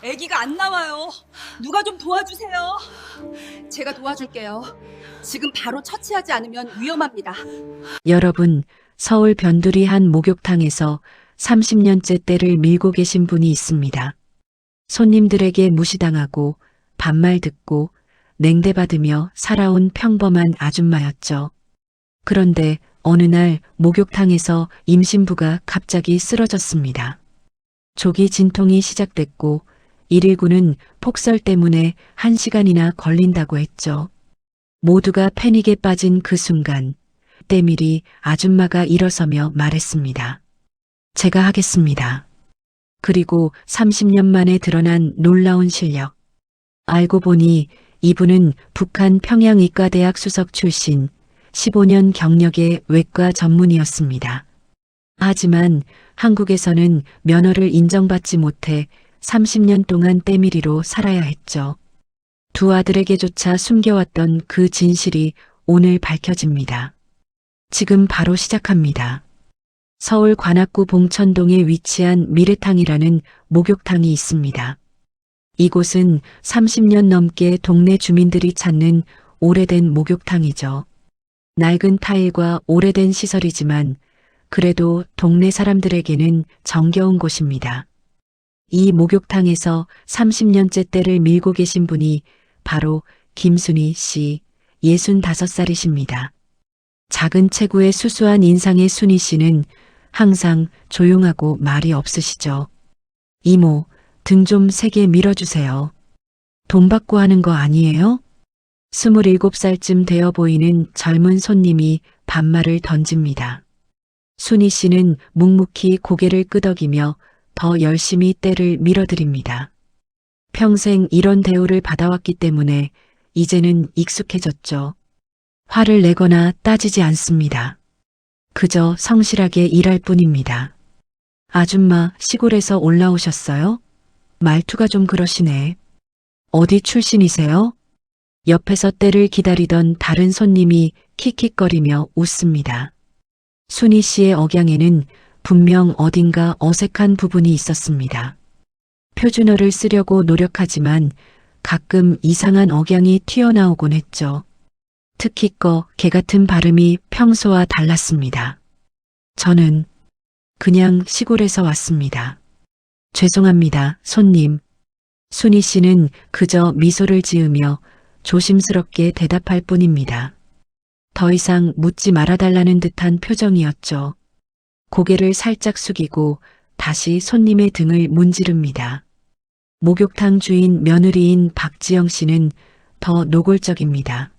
아기가 안 나와요. 누가 좀 도와주세요. 제가 도와줄게요. 지금 바로 처치하지 않으면 위험합니다. 여러분, 서울 변두리 한 목욕탕에서 30년째 때를 밀고 계신 분이 있습니다. 손님들에게 무시당하고 반말 듣고 냉대받으며 살아온 평범한 아줌마였죠. 그런데 어느 날 목욕탕에서 임신부가 갑자기 쓰러졌습니다. 조기 진통이 시작됐고 119는 폭설 때문에 1시간이나 걸린다고 했죠. 모두가 패닉에 빠진 그 순간 때밀이 아줌마가 일어서며 말했습니다. 제가 하겠습니다. 그리고 30년 만에 드러난 놀라운 실력. 알고 보니 이분은 북한 평양의과대학 수석 출신 15년 경력의 외과 전문의였습니다. 하지만 한국에서는 면허를 인정받지 못해 30년 동안 때밀이로 살아야 했죠. 두 아들에게조차 숨겨왔던 그 진실이 오늘 밝혀집니다. 지금 바로 시작합니다. 서울 관악구 봉천동에 위치한 미래탕이라는 목욕탕이 있습니다. 이곳은 30년 넘게 동네 주민들이 찾는 오래된 목욕탕이죠. 낡은 타일과 오래된 시설이지만 그래도 동네 사람들에게는 정겨운 곳입니다. 이 목욕탕에서 30년째 때를 밀고 계신 분이 바로 김순희 씨, 65살이십니다. 작은 체구의 수수한 인상의 순희 씨는 항상 조용하고 말이 없으시죠. 이모, 등 좀 세게 밀어주세요. 돈 받고 하는 거 아니에요? 27살쯤 되어 보이는 젊은 손님이 반말을 던집니다. 순희 씨는 묵묵히 고개를 끄덕이며 더 열심히 때를 밀어드립니다. 평생 이런 대우를 받아왔기 때문에 이제는 익숙해졌죠. 화를 내거나 따지지 않습니다. 그저 성실하게 일할 뿐입니다. 아줌마, 시골에서 올라오셨어요? 말투가 좀 그러시네. 어디 출신이세요? 옆에서 때를 기다리던 다른 손님이 킥킥거리며 웃습니다. 순희 씨의 억양에는 분명 어딘가 어색한 부분이 있었습니다. 표준어를 쓰려고 노력하지만 가끔 이상한 억양이 튀어나오곤 했죠. 특히 개 같은 발음이 평소와 달랐습니다. 저는 그냥 시골에서 왔습니다. 죄송합니다, 손님. 순희 씨는 그저 미소를 지으며 조심스럽게 대답할 뿐입니다. 더 이상 묻지 말아달라는 듯한 표정이었죠. 고개를 살짝 숙이고 다시 손님의 등을 문지릅니다. 목욕탕 주인 며느리인 박지영 씨는 더 노골적입니다.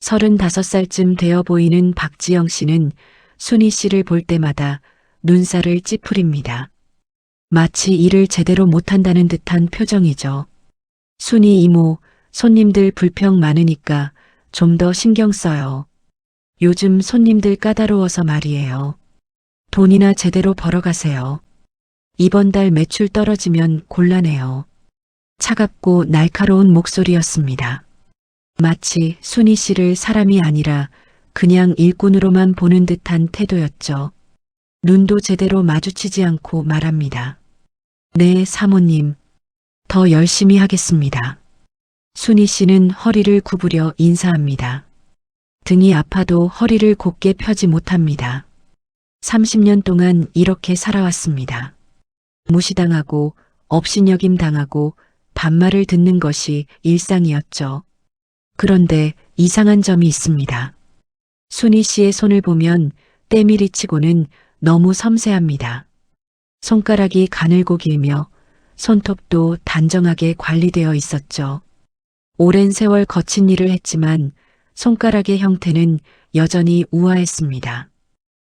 35살쯤 되어 보이는 박지영 씨는 순희 씨를 볼 때마다 눈살을 찌푸립니다. 마치 일을 제대로 못한다는 듯한 표정이죠. 순희 이모, 손님들 불평 많으니까 좀 더 신경 써요. 요즘 손님들 까다로워서 말이에요. 돈이나 제대로 벌어가세요. 이번 달 매출 떨어지면 곤란해요. 차갑고 날카로운 목소리였습니다. 마치 순희 씨를 사람이 아니라 그냥 일꾼으로만 보는 듯한 태도였죠. 눈도 제대로 마주치지 않고 말합니다. 네, 사모님. 더 열심히 하겠습니다. 순희 씨는 허리를 구부려 인사합니다. 등이 아파도 허리를 곧게 펴지 못합니다. 30년 동안 이렇게 살아왔습니다. 무시당하고 업신여김 당하고 반말을 듣는 것이 일상이었죠. 그런데 이상한 점이 있습니다. 순희 씨의 손을 보면 때밀이치고는 너무 섬세합니다. 손가락이 가늘고 길며 손톱도 단정하게 관리되어 있었죠. 오랜 세월 거친 일을 했지만 손가락의 형태는 여전히 우아했습니다.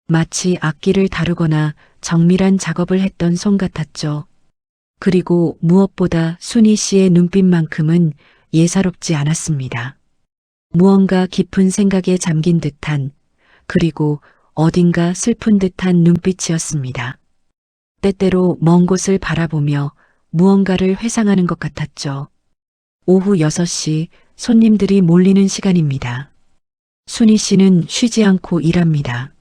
마치 악기를 다루거나 정밀한 작업을 했던 손 같았죠. 그리고 무엇보다 순희 씨의 눈빛만큼은 예사롭지 않았습니다. 무언가 깊은 생각에 잠긴 듯한, 그리고 어딘가 슬픈 듯한 눈빛이었습니다. 때때로 먼 곳을 바라보며 무언가를 회상하는 것 같았죠. 오후 6시 손님들이 몰리는 시간입니다. 순희 씨는 쉬지 않고 일합니다.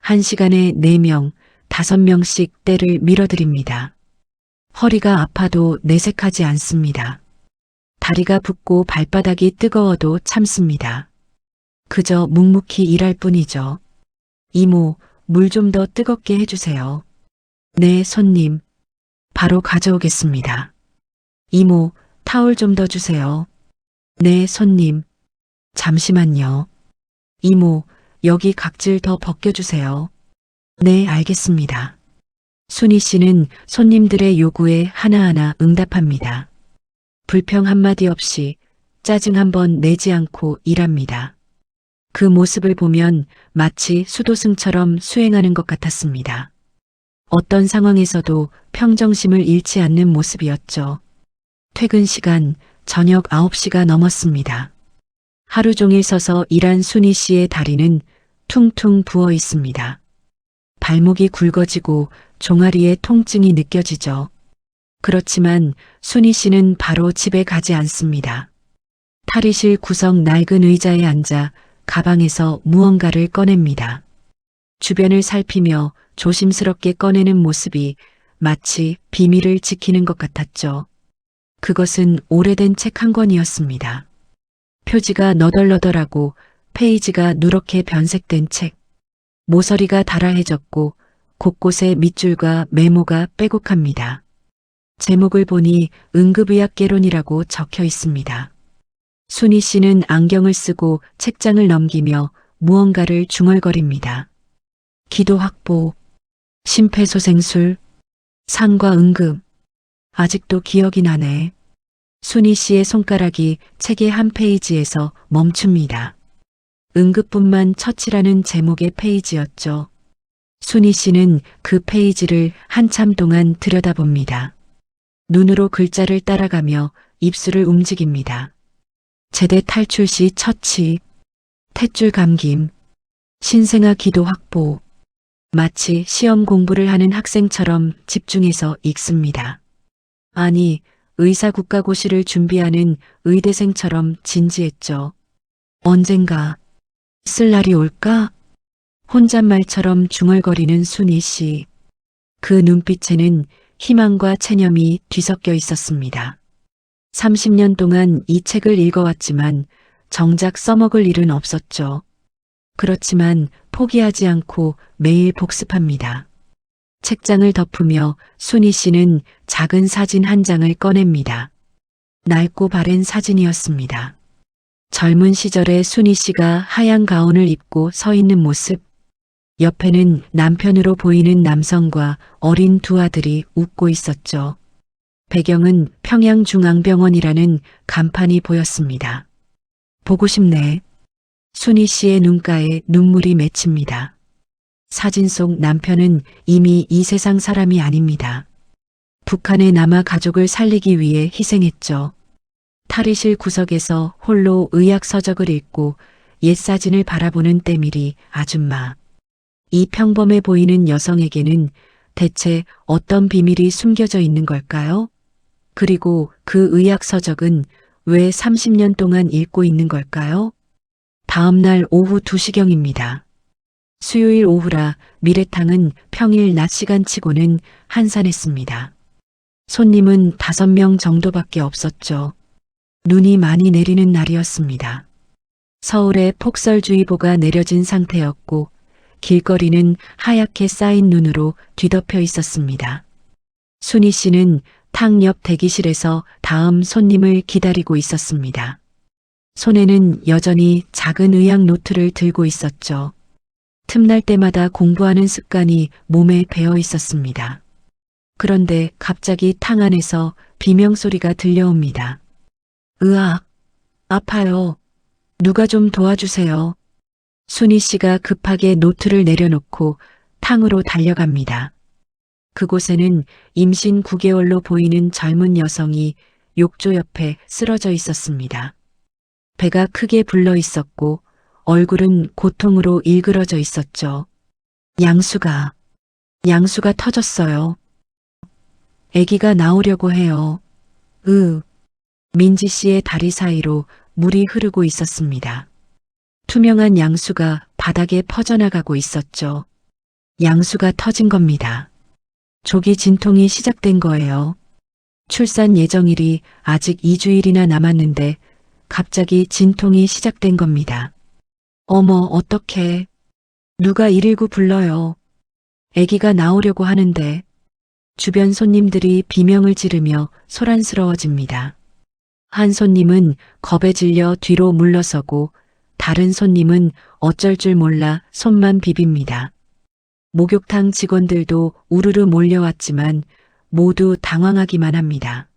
1시간에 4명, 5명씩 때를 밀어드립니다. 허리가 아파도 내색하지 않습니다. 다리가 붓고 발바닥이 뜨거워도 참습니다. 그저 묵묵히 일할 뿐이죠. 이모, 물 좀 더 뜨겁게 해주세요. 네, 손님. 바로 가져오겠습니다. 이모, 타올 좀 더 주세요. 네, 손님. 잠시만요. 이모, 여기 각질 더 벗겨주세요. 네, 알겠습니다. 순희 씨는 손님들의 요구에 하나하나 응답합니다. 불평 한마디 없이 짜증 한 번 내지 않고 일합니다. 그 모습을 보면 마치 수도승처럼 수행하는 것 같았습니다. 어떤 상황에서도 평정심을 잃지 않는 모습이었죠. 퇴근 시간 저녁 9시가 넘었습니다. 하루 종일 서서 일한 순희 씨의 다리는 퉁퉁 부어 있습니다. 발목이 굵어지고 종아리에 통증이 느껴지죠. 그렇지만 순희 씨는 바로 집에 가지 않습니다. 탈의실 구석 낡은 의자에 앉아 가방에서 무언가를 꺼냅니다. 주변을 살피며 조심스럽게 꺼내는 모습이 마치 비밀을 지키는 것 같았죠. 그것은 오래된 책 한 권이었습니다. 표지가 너덜너덜하고 페이지가 누렇게 변색된 책. 모서리가 달아해졌고 곳곳에 밑줄과 메모가 빼곡합니다. 제목을 보니 응급의학개론이라고 적혀 있습니다. 순희 씨는 안경을 쓰고 책장을 넘기며 무언가를 중얼거립니다. 기도 확보, 심폐소생술, 상과 응급. 아직도 기억이 나네. 순희 씨의 손가락이 책의 한 페이지에서 멈춥니다. 응급뿐만 처치라는 제목의 페이지였죠. 순희 씨는 그 페이지를 한참 동안 들여다봅니다. 눈으로 글자를 따라가며 입술을 움직입니다. 제대 탈출 시 처치, 탯줄 감김, 신생아 기도 확보. 마치 시험 공부를 하는 학생처럼 집중해서 읽습니다. 아니, 의사 국가고시를 준비하는 의대생처럼 진지했죠. 언젠가 쓸 날이 올까? 혼잣말처럼 중얼거리는 순희 씨. 그 눈빛에는 희망과 체념이 뒤섞여 있었습니다. 30년 동안 이 책을 읽어왔지만 정작 써먹을 일은 없었죠. 그렇지만 포기하지 않고 매일 복습합니다. 책장을 덮으며 순희 씨는 작은 사진 한 장을 꺼냅니다. 낡고 바랜 사진이었습니다. 젊은 시절의 순희 씨가 하얀 가운을 입고 서 있는 모습. 옆에는 남편으로 보이는 남성과 어린 두 아들이 웃고 있었죠. 배경은 평양중앙병원이라는 간판이 보였습니다. 보고 싶네. 순희 씨의 눈가에 눈물이 맺힙니다. 사진 속 남편은 이미 이 세상 사람이 아닙니다. 북한의 남아 가족을 살리기 위해 희생했죠. 탈의실 구석에서 홀로 의학 서적을 읽고 옛 사진을 바라보는 때밀이 아줌마. 이 평범해 보이는 여성에게는 대체 어떤 비밀이 숨겨져 있는 걸까요? 그리고 그 의학 서적은 왜 30년 동안 읽고 있는 걸까요? 다음 날 오후 2시경입니다. 수요일 오후라 미래탕은 평일 낮 시간치고는 한산했습니다. 손님은 5명 정도밖에 없었죠. 눈이 많이 내리는 날이었습니다. 서울에 폭설주의보가 내려진 상태였고 길거리는 하얗게 쌓인 눈으로 뒤덮여 있었습니다. 순희 씨는 탕 옆 대기실에서 다음 손님을 기다리고 있었습니다. 손에는 여전히 작은 의학 노트를 들고 있었죠. 틈날 때마다 공부하는 습관이 몸에 배어 있었습니다. 그런데 갑자기 탕 안에서 비명소리가 들려옵니다. 으악, 아파요. 누가 좀 도와주세요. 순희 씨가 급하게 노트를 내려놓고 탕으로 달려갑니다. 그곳에는 임신 9개월로 보이는 젊은 여성이 욕조 옆에 쓰러져 있었습니다. 배가 크게 불러 있었고 얼굴은 고통으로 일그러져 있었죠. 양수가 터졌어요. 아기가 나오려고 해요. 민지 씨의 다리 사이로 물이 흐르고 있었습니다. 투명한 양수가 바닥에 퍼져나가고 있었죠. 양수가 터진 겁니다. 조기 진통이 시작된 거예요. 출산 예정일이 아직 2주일이나 남았는데 갑자기 진통이 시작된 겁니다. 어머, 어떡해. 누가 119 불러요. 아기가 나오려고 하는데. 주변 손님들이 비명을 지르며 소란스러워집니다. 한 손님은 겁에 질려 뒤로 물러서고 다른 손님은 어쩔 줄 몰라 손만 비빕니다. 목욕탕 직원들도 우르르 몰려왔지만 모두 당황하기만 합니다.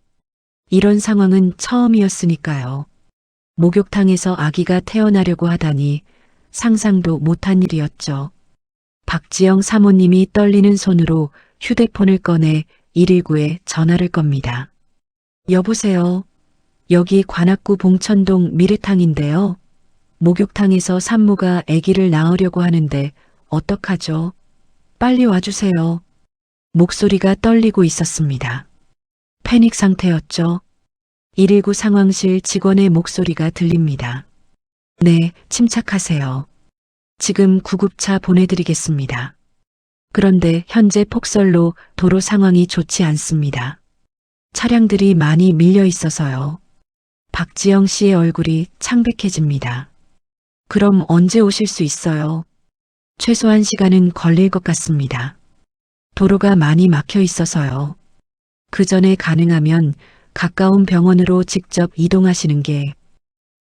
이런 상황은 처음이었으니까요. 목욕탕에서 아기가 태어나려고 하다니 상상도 못한 일이었죠. 박지영 사모님이 떨리는 손으로 휴대폰을 꺼내 119에 전화를 겁니다. 여보세요. 여기 관악구 봉천동 미르탕인데요. 목욕탕에서 산모가 아기를 낳으려고 하는데 어떡하죠? 빨리 와주세요. 목소리가 떨리고 있었습니다. 패닉 상태였죠. 119 상황실 직원의 목소리가 들립니다. 네, 침착하세요. 지금 구급차 보내드리겠습니다. 그런데 현재 폭설로 도로 상황이 좋지 않습니다. 차량들이 많이 밀려 있어서요. 박지영 씨의 얼굴이 창백해집니다. 그럼 언제 오실 수 있어요? 최소한 시간은 걸릴 것 같습니다. 도로가 많이 막혀 있어서요. 그 전에 가능하면 가까운 병원으로 직접 이동하시는 게.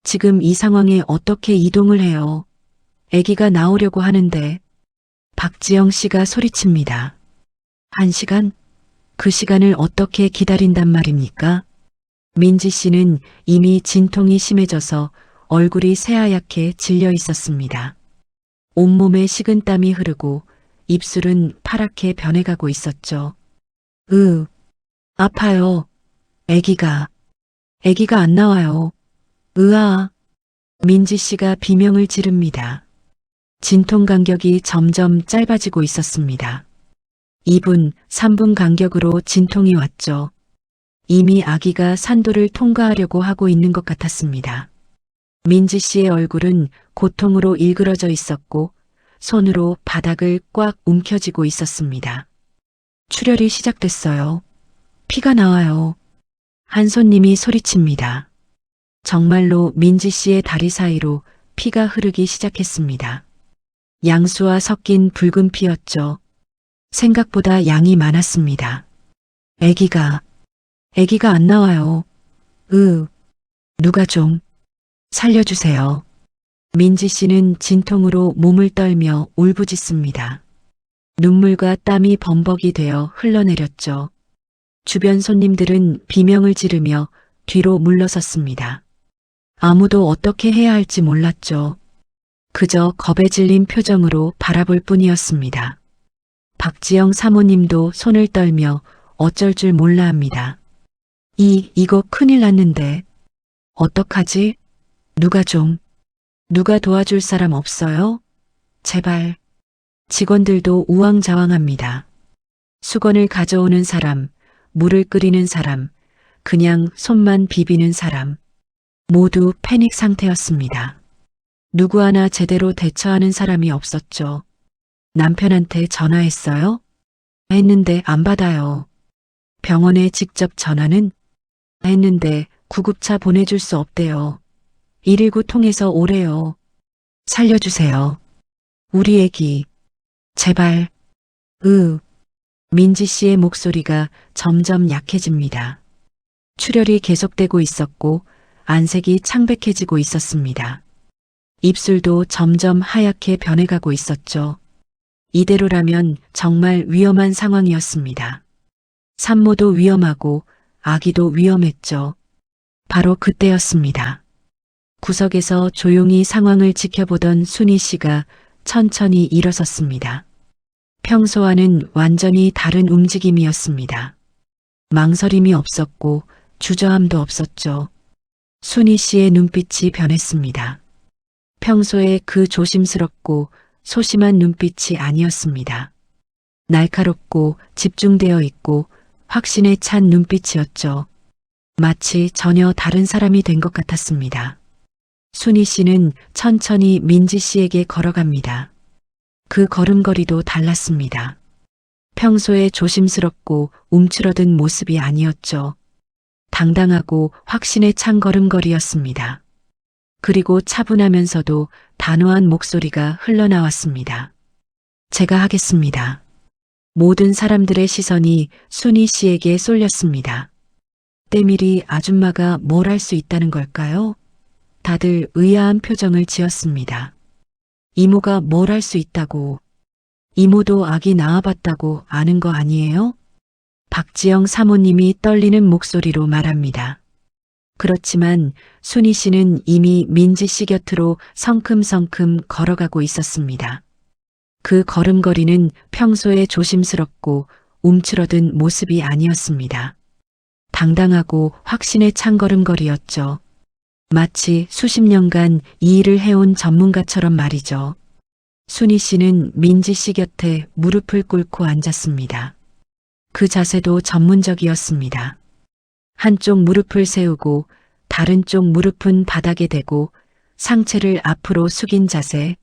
지금 이 상황에 어떻게 이동을 해요? 아기가 나오려고 하는데. 박지영 씨가 소리칩니다. 1시간? 그 시간을 어떻게 기다린단 말입니까? 민지 씨는 이미 진통이 심해져서 얼굴이 새하얗게 질려 있었습니다. 온몸에 식은땀이 흐르고 입술은 파랗게 변해가고 있었죠. 아파요. 아기가 안 나와요. 으아. 민지 씨가 비명을 지릅니다. 진통 간격이 점점 짧아지고 있었습니다. 2분, 3분 간격으로 진통이 왔죠. 이미 아기가 산도를 통과하려고 하고 있는 것 같았습니다. 민지 씨의 얼굴은 고통으로 일그러져 있었고 손으로 바닥을 꽉 움켜쥐고 있었습니다. 출혈이 시작됐어요. 피가 나와요. 한 손님이 소리칩니다. 정말로 민지 씨의 다리 사이로 피가 흐르기 시작했습니다. 양수와 섞인 붉은 피였죠. 생각보다 양이 많았습니다. 아기가 안 나와요. 누가 좀 살려주세요. 민지 씨는 진통으로 몸을 떨며 울부짖습니다. 눈물과 땀이 범벅이 되어 흘러내렸죠. 주변 손님들은 비명을 지르며 뒤로 물러섰습니다. 아무도 어떻게 해야 할지 몰랐죠. 그저 겁에 질린 표정으로 바라볼 뿐이었습니다. 박지영 사모님도 손을 떨며 어쩔 줄 몰라 합니다. 이거 큰일 났는데. 어떡하지? 누가 도와줄 사람 없어요? 제발. 직원들도 우왕좌왕합니다. 수건을 가져오는 사람, 물을 끓이는 사람, 그냥 손만 비비는 사람. 모두 패닉 상태였습니다. 누구 하나 제대로 대처하는 사람이 없었죠. 남편한테 전화했어요? 했는데 안 받아요. 병원에 직접 전화는? 했는데 구급차 보내줄 수 없대요. 119 통해서 오래요. 살려주세요. 우리 애기. 제발. 민지 씨의 목소리가 점점 약해집니다. 출혈이 계속되고 있었고 안색이 창백해지고 있었습니다. 입술도 점점 하얗게 변해가고 있었죠. 이대로라면 정말 위험한 상황이었습니다. 산모도 위험하고 아기도 위험했죠. 바로 그때였습니다. 구석에서 조용히 상황을 지켜보던 순희 씨가 천천히 일어섰습니다. 평소와는 완전히 다른 움직임이었습니다. 망설임이 없었고 주저함도 없었죠. 순희 씨의 눈빛이 변했습니다. 평소에 그 조심스럽고 소심한 눈빛이 아니었습니다. 날카롭고 집중되어 있고 확신에 찬 눈빛이었죠. 마치 전혀 다른 사람이 된 것 같았습니다. 순희 씨는 천천히 민지 씨에게 걸어갑니다. 그 걸음걸이도 달랐습니다. 평소에 조심스럽고 움츠러든 모습이 아니었죠. 당당하고 확신에 찬 걸음걸이였습니다. 그리고 차분하면서도 단호한 목소리가 흘러나왔습니다. 제가 하겠습니다. 모든 사람들의 시선이 순희 씨에게 쏠렸습니다. 때밀이 아줌마가 뭘 할 수 있다는 걸까요? 다들 의아한 표정을 지었습니다. 이모가 뭘 할 수 있다고? 이모도 아기 낳아봤다고 아는 거 아니에요? 박지영 사모님이 떨리는 목소리로 말합니다. 그렇지만 순희 씨는 이미 민지 씨 곁으로 성큼성큼 걸어가고 있었습니다. 그 걸음걸이는 평소에 조심스럽고 움츠러든 모습이 아니었습니다. 당당하고 확신에 찬 걸음걸이였죠. 마치 수십 년간 이 일을 해온 전문가처럼 말이죠. 순희 씨는 민지 씨 곁에 무릎을 꿇고 앉았습니다. 그 자세도 전문적이었습니다. 한쪽 무릎을 세우고 다른 쪽 무릎은 바닥에 대고 상체를 앞으로 숙인 자세.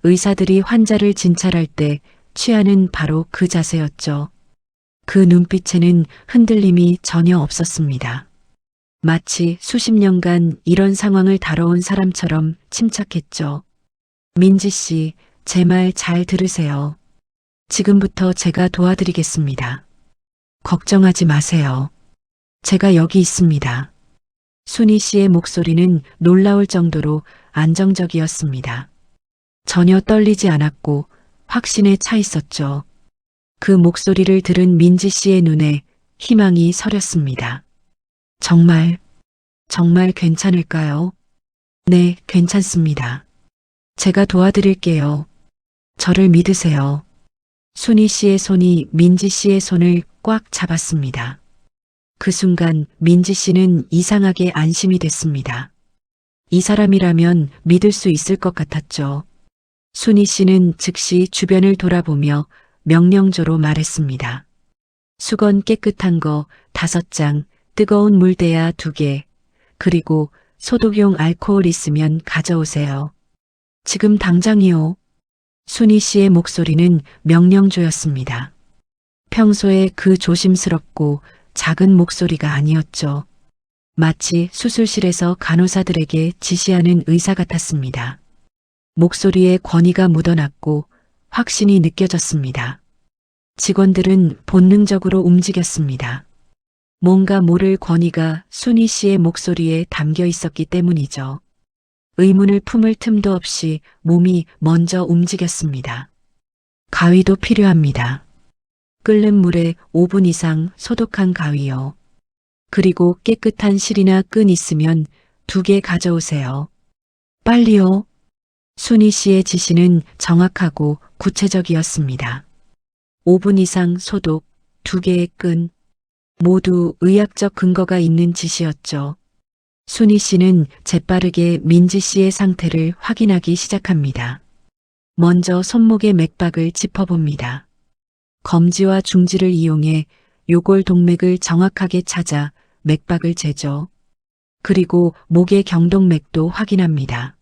의사들이 환자를 진찰할 때 취하는 바로 그 자세였죠. 그 눈빛에는 흔들림이 전혀 없었습니다. 마치 수십 년간 이런 상황을 다뤄온 사람처럼 침착했죠. 민지 씨, 제 말 잘 들으세요. 지금부터 제가 도와드리겠습니다. 걱정하지 마세요. 제가 여기 있습니다. 순희 씨의 목소리는 놀라울 정도로 안정적이었습니다. 전혀 떨리지 않았고 확신에 차 있었죠. 그 목소리를 들은 민지 씨의 눈에 희망이 서렸습니다. 정말 괜찮을까요? 네, 괜찮습니다. 제가 도와드릴게요. 저를 믿으세요. 순희 씨의 손이 민지 씨의 손을 꽉 잡았습니다. 그 순간 민지 씨는 이상하게 안심이 됐습니다. 이 사람이라면 믿을 수 있을 것 같았죠. 순희 씨는 즉시 주변을 돌아보며 명령조로 말했습니다. 수건 깨끗한 거 5장, 뜨거운 물대야 2개, 그리고 소독용 알코올 있으면 가져오세요. 지금 당장이요. 순희 씨의 목소리는 명령조였습니다. 평소에 그 조심스럽고 작은 목소리가 아니었죠. 마치 수술실에서 간호사들에게 지시하는 의사 같았습니다. 목소리에 권위가 묻어났고 확신이 느껴졌습니다. 직원들은 본능적으로 움직였습니다. 뭔가 모를 권위가 순희 씨의 목소리에 담겨 있었기 때문이죠. 의문을 품을 틈도 없이 몸이 먼저 움직였습니다. 가위도 필요합니다. 끓는 물에 5분 이상 소독한 가위요. 그리고 깨끗한 실이나 끈 있으면 2개 가져오세요. 빨리요. 순희 씨의 지시는 정확하고 구체적이었습니다. 5분 이상 소독, 2개의 끈, 모두 의학적 근거가 있는 지시였죠. 순희 씨는 재빠르게 민지 씨의 상태를 확인하기 시작합니다. 먼저 손목의 맥박을 짚어봅니다. 검지와 중지를 이용해 요골 동맥을 정확하게 찾아 맥박을 재죠. 그리고 목의 경동맥도 확인합니다.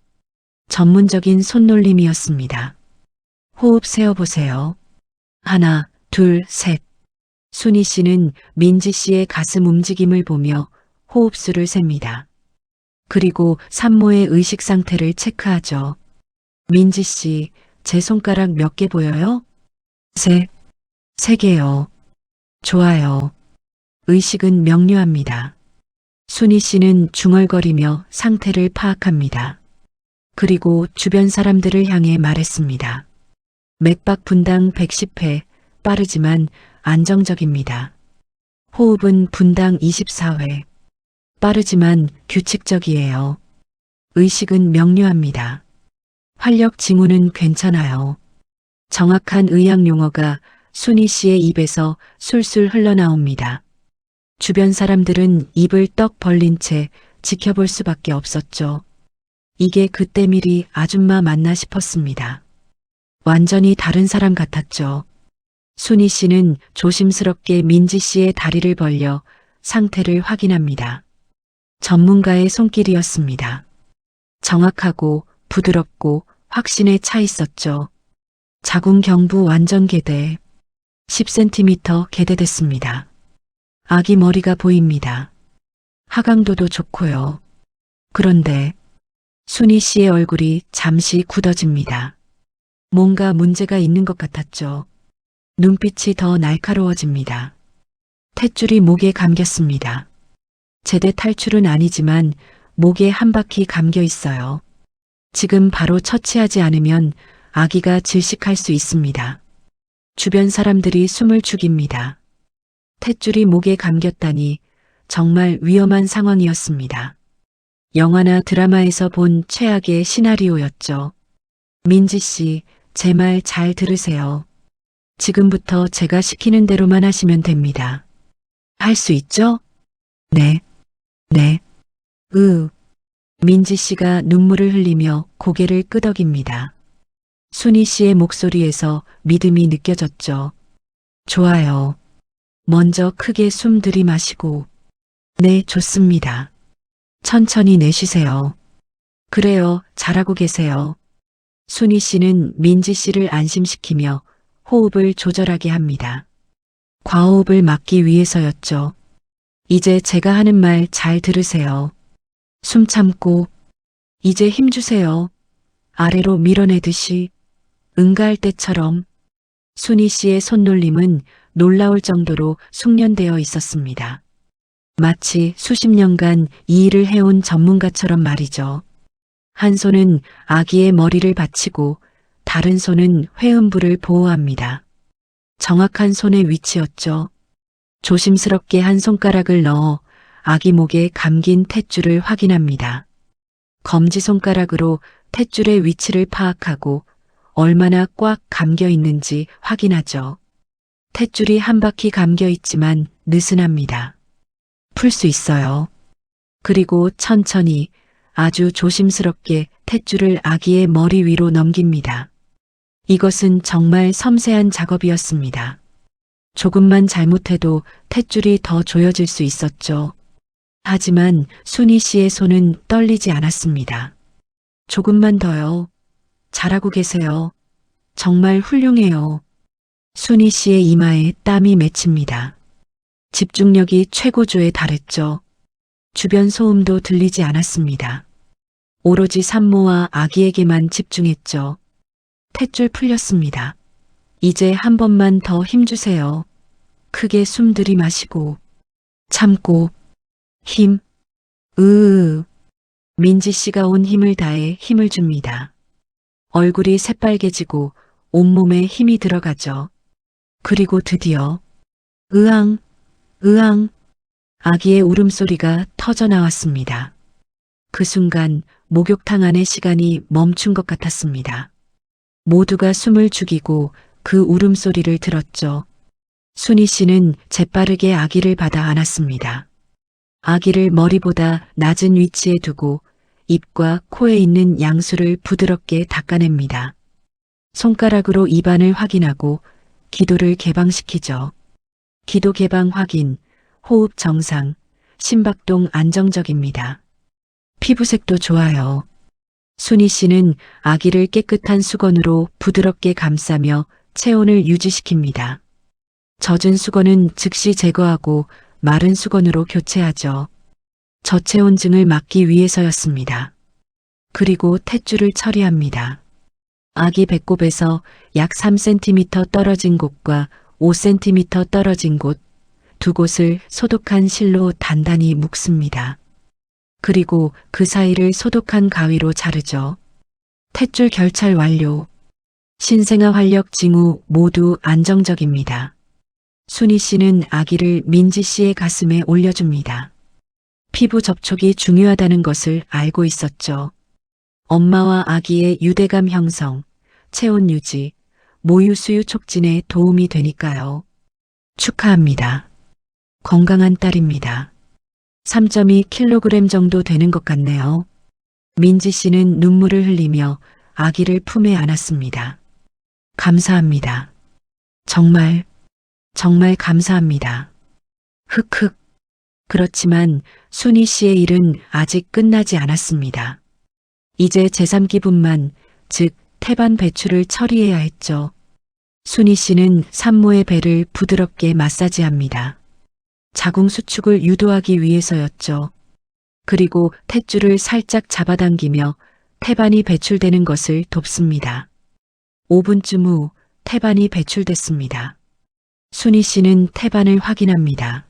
전문적인 손놀림이었습니다. 호흡 세어보세요. 1, 2, 셋. 순희 씨는 민지 씨의 가슴 움직임을 보며 호흡수를 셉니다. 그리고 산모의 의식 상태를 체크하죠. 민지 씨, 제 손가락 몇 개 보여요? 3개요. 좋아요. 의식은 명료합니다. 순희 씨는 중얼거리며 상태를 파악합니다. 그리고 주변 사람들을 향해 말했습니다. 맥박 분당 110회, 빠르지만 안정적입니다. 호흡은 분당 24회, 빠르지만 규칙적이에요. 의식은 명료합니다. 활력 징후는 괜찮아요. 정확한 의학 용어가 순희 씨의 입에서 술술 흘러나옵니다. 주변 사람들은 입을 떡 벌린 채 지켜볼 수밖에 없었죠. 이게 그때 미리 아줌마 맞나 싶었습니다. 완전히 다른 사람 같았죠. 순희 씨는 조심스럽게 민지 씨의 다리를 벌려 상태를 확인합니다. 전문가의 손길이었습니다. 정확하고 부드럽고 확신에 차 있었죠. 자궁 경부 완전 개대, 10cm 개대됐습니다. 아기 머리가 보입니다. 하강도도 좋고요. 그런데 순희 씨의 얼굴이 잠시 굳어집니다. 뭔가 문제가 있는 것 같았죠. 눈빛이 더 날카로워집니다. 탯줄이 목에 감겼습니다. 제대 탈출은 아니지만 목에 한 바퀴 감겨 있어요. 지금 바로 처치하지 않으면 아기가 질식할 수 있습니다. 주변 사람들이 숨을 죽입니다. 탯줄이 목에 감겼다니 정말 위험한 상황이었습니다. 영화나 드라마에서 본 최악의 시나리오였죠. 민지 씨, 제 말 잘 들으세요. 지금부터 제가 시키는 대로만 하시면 됩니다. 할 수 있죠? 네. 네. 민지 씨가 눈물을 흘리며 고개를 끄덕입니다. 순희 씨의 목소리에서 믿음이 느껴졌죠. 좋아요. 먼저 크게 숨 들이마시고. 네, 좋습니다. 천천히 내쉬세요. 그래요, 잘하고 계세요. 순희 씨는 민지 씨를 안심시키며 호흡을 조절하게 합니다. 과호흡을 막기 위해서였죠. 이제 제가 하는 말 잘 들으세요. 숨 참고, 이제 힘주세요. 아래로 밀어내듯이, 응가할 때처럼. 순희 씨의 손놀림은 놀라울 정도로 숙련되어 있었습니다. 마치 수십 년간 이 일을 해온 전문가처럼 말이죠. 한 손은 아기의 머리를 받치고 다른 손은 회음부를 보호합니다. 정확한 손의 위치였죠. 조심스럽게 한 손가락을 넣어 아기 목에 감긴 탯줄을 확인합니다. 검지손가락으로 탯줄의 위치를 파악하고 얼마나 꽉 감겨 있는지 확인하죠. 탯줄이 한 바퀴 감겨 있지만 느슨합니다. 풀 수 있어요. 그리고 천천히 아주 조심스럽게 탯줄을 아기의 머리 위로 넘깁니다. 이것은 정말 섬세한 작업이었습니다. 조금만 잘못해도 탯줄이 더 조여질 수 있었죠. 하지만 순희 씨의 손은 떨리지 않았습니다. 조금만 더요. 잘하고 계세요. 정말 훌륭해요. 순희 씨의 이마에 땀이 맺힙니다. 집중력이 최고조에 달했죠. 주변 소음도 들리지 않았습니다. 오로지 산모와 아기에게만 집중했죠. 탯줄 풀렸습니다. 이제 한 번만 더 힘주세요. 크게 숨 들이마시고, 참고, 힘, 민지 씨가 온 힘을 다해 힘을 줍니다. 얼굴이 새빨개지고 온몸에 힘이 들어가죠. 그리고 드디어, 으앙, 으앙, 아기의 울음소리가 터져 나왔습니다. 그 순간 목욕탕 안의 시간이 멈춘 것 같았습니다. 모두가 숨을 죽이고 그 울음소리를 들었죠. 순희 씨는 재빠르게 아기를 받아 안았습니다. 아기를 머리보다 낮은 위치에 두고 입과 코에 있는 양수를 부드럽게 닦아냅니다. 손가락으로 입안을 확인하고 기도를 개방시키죠. 기도 개방 확인, 호흡 정상, 심박동 안정적입니다. 피부색도 좋아요. 순희 씨는 아기를 깨끗한 수건으로 부드럽게 감싸며 체온을 유지시킵니다. 젖은 수건은 즉시 제거하고 마른 수건으로 교체하죠. 저체온증을 막기 위해서였습니다. 그리고 탯줄을 처리합니다. 아기 배꼽에서 약 3cm 떨어진 곳과 5cm 떨어진 곳, 두 곳을 소독한 실로 단단히 묶습니다. 그리고 그 사이를 소독한 가위로 자르죠. 탯줄 결찰 완료. 신생아 활력 징후 모두 안정적입니다. 순희 씨는 아기를 민지 씨의 가슴에 올려줍니다. 피부 접촉이 중요하다는 것을 알고 있었죠. 엄마와 아기의 유대감 형성, 체온 유지, 모유 수유 촉진에 도움이 되니까요. 축하합니다. 건강한 딸입니다. 3.2kg 정도 되는 것 같네요. 민지 씨는 눈물을 흘리며 아기를 품에 안았습니다. 감사합니다. 정말 감사합니다. 흑흑. 그렇지만 순희 씨의 일은 아직 끝나지 않았습니다. 이제 제3기분만, 즉 태반 배출을 처리해야 했죠. 순희 씨는 산모의 배를 부드럽게 마사지합니다. 자궁 수축을 유도하기 위해서였죠. 그리고 탯줄을 살짝 잡아당기며 태반이 배출되는 것을 돕습니다. 5분쯤 후 태반이 배출됐습니다. 순희 씨는 태반을 확인합니다.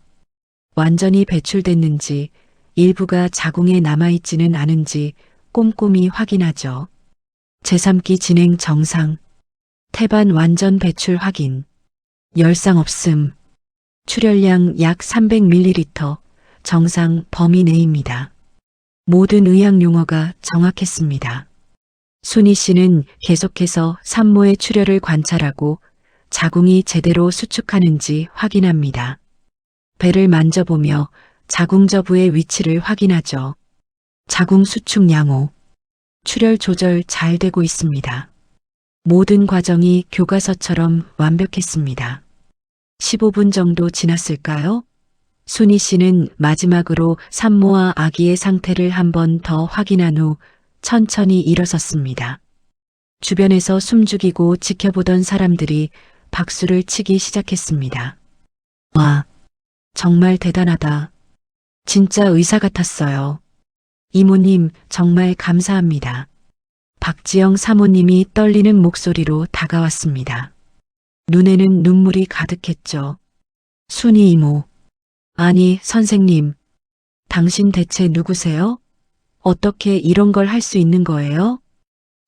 완전히 배출됐는지 일부가 자궁에 남아있지는 않은지 꼼꼼히 확인하죠. 제3기 진행 정상. 태반 완전 배출 확인. 열상 없음. 출혈량 약 300ml. 정상 범위 내입니다. 모든 의학 용어가 정확했습니다. 순희 씨는 계속해서 산모의 출혈을 관찰하고 자궁이 제대로 수축하는지 확인합니다. 배를 만져보며 자궁저부의 위치를 확인하죠. 자궁 수축 양호. 출혈 조절 잘 되고 있습니다. 모든 과정이 교과서처럼 완벽했습니다. 15분 정도 지났을까요? 순희 씨는 마지막으로 산모와 아기의 상태를 한 번 더 확인한 후 천천히 일어섰습니다. 주변에서 숨죽이고 지켜보던 사람들이 박수를 치기 시작했습니다. 와, 정말 대단하다. 진짜 의사 같았어요. 이모님, 정말 감사합니다. 박지영 사모님이 떨리는 목소리로 다가왔습니다. 눈에는 눈물이 가득했죠. 순희 이모. 아니, 선생님. 당신 대체 누구세요? 어떻게 이런 걸 할 수 있는 거예요?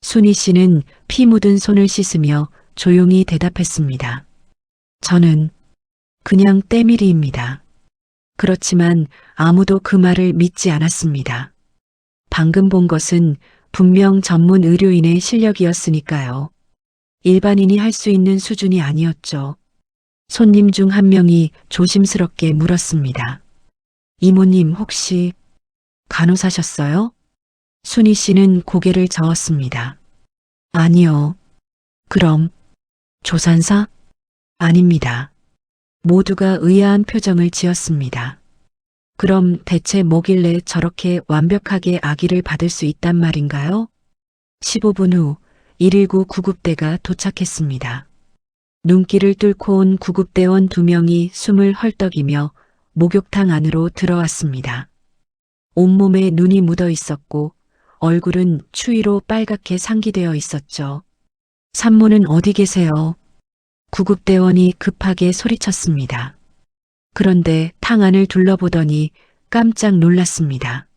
순희 씨는 피 묻은 손을 씻으며 조용히 대답했습니다. 저는 그냥 때밀이입니다. 그렇지만 아무도 그 말을 믿지 않았습니다. 방금 본 것은 분명 전문 의료인의 실력이었으니까요. 일반인이 할 수 있는 수준이 아니었죠. 손님 중 한 명이 조심스럽게 물었습니다. 이모님 혹시 간호사셨어요? 순희 씨는 고개를 저었습니다. 아니요. 그럼 조산사? 아닙니다. 모두가 의아한 표정을 지었습니다. 그럼 대체 뭐길래 저렇게 완벽하게 아기를 받을 수 있단 말인가요? 15분 후 119 구급대가 도착했습니다. 눈길을 뚫고 온 구급대원 2명이 숨을 헐떡이며 목욕탕 안으로 들어왔습니다. 온몸에 눈이 묻어 있었고 얼굴은 추위로 빨갛게 상기되어 있었죠. 산모는 어디 계세요? 구급대원이 급하게 소리쳤습니다. 그런데 탕 안을 둘러보더니 깜짝 놀랐습니다.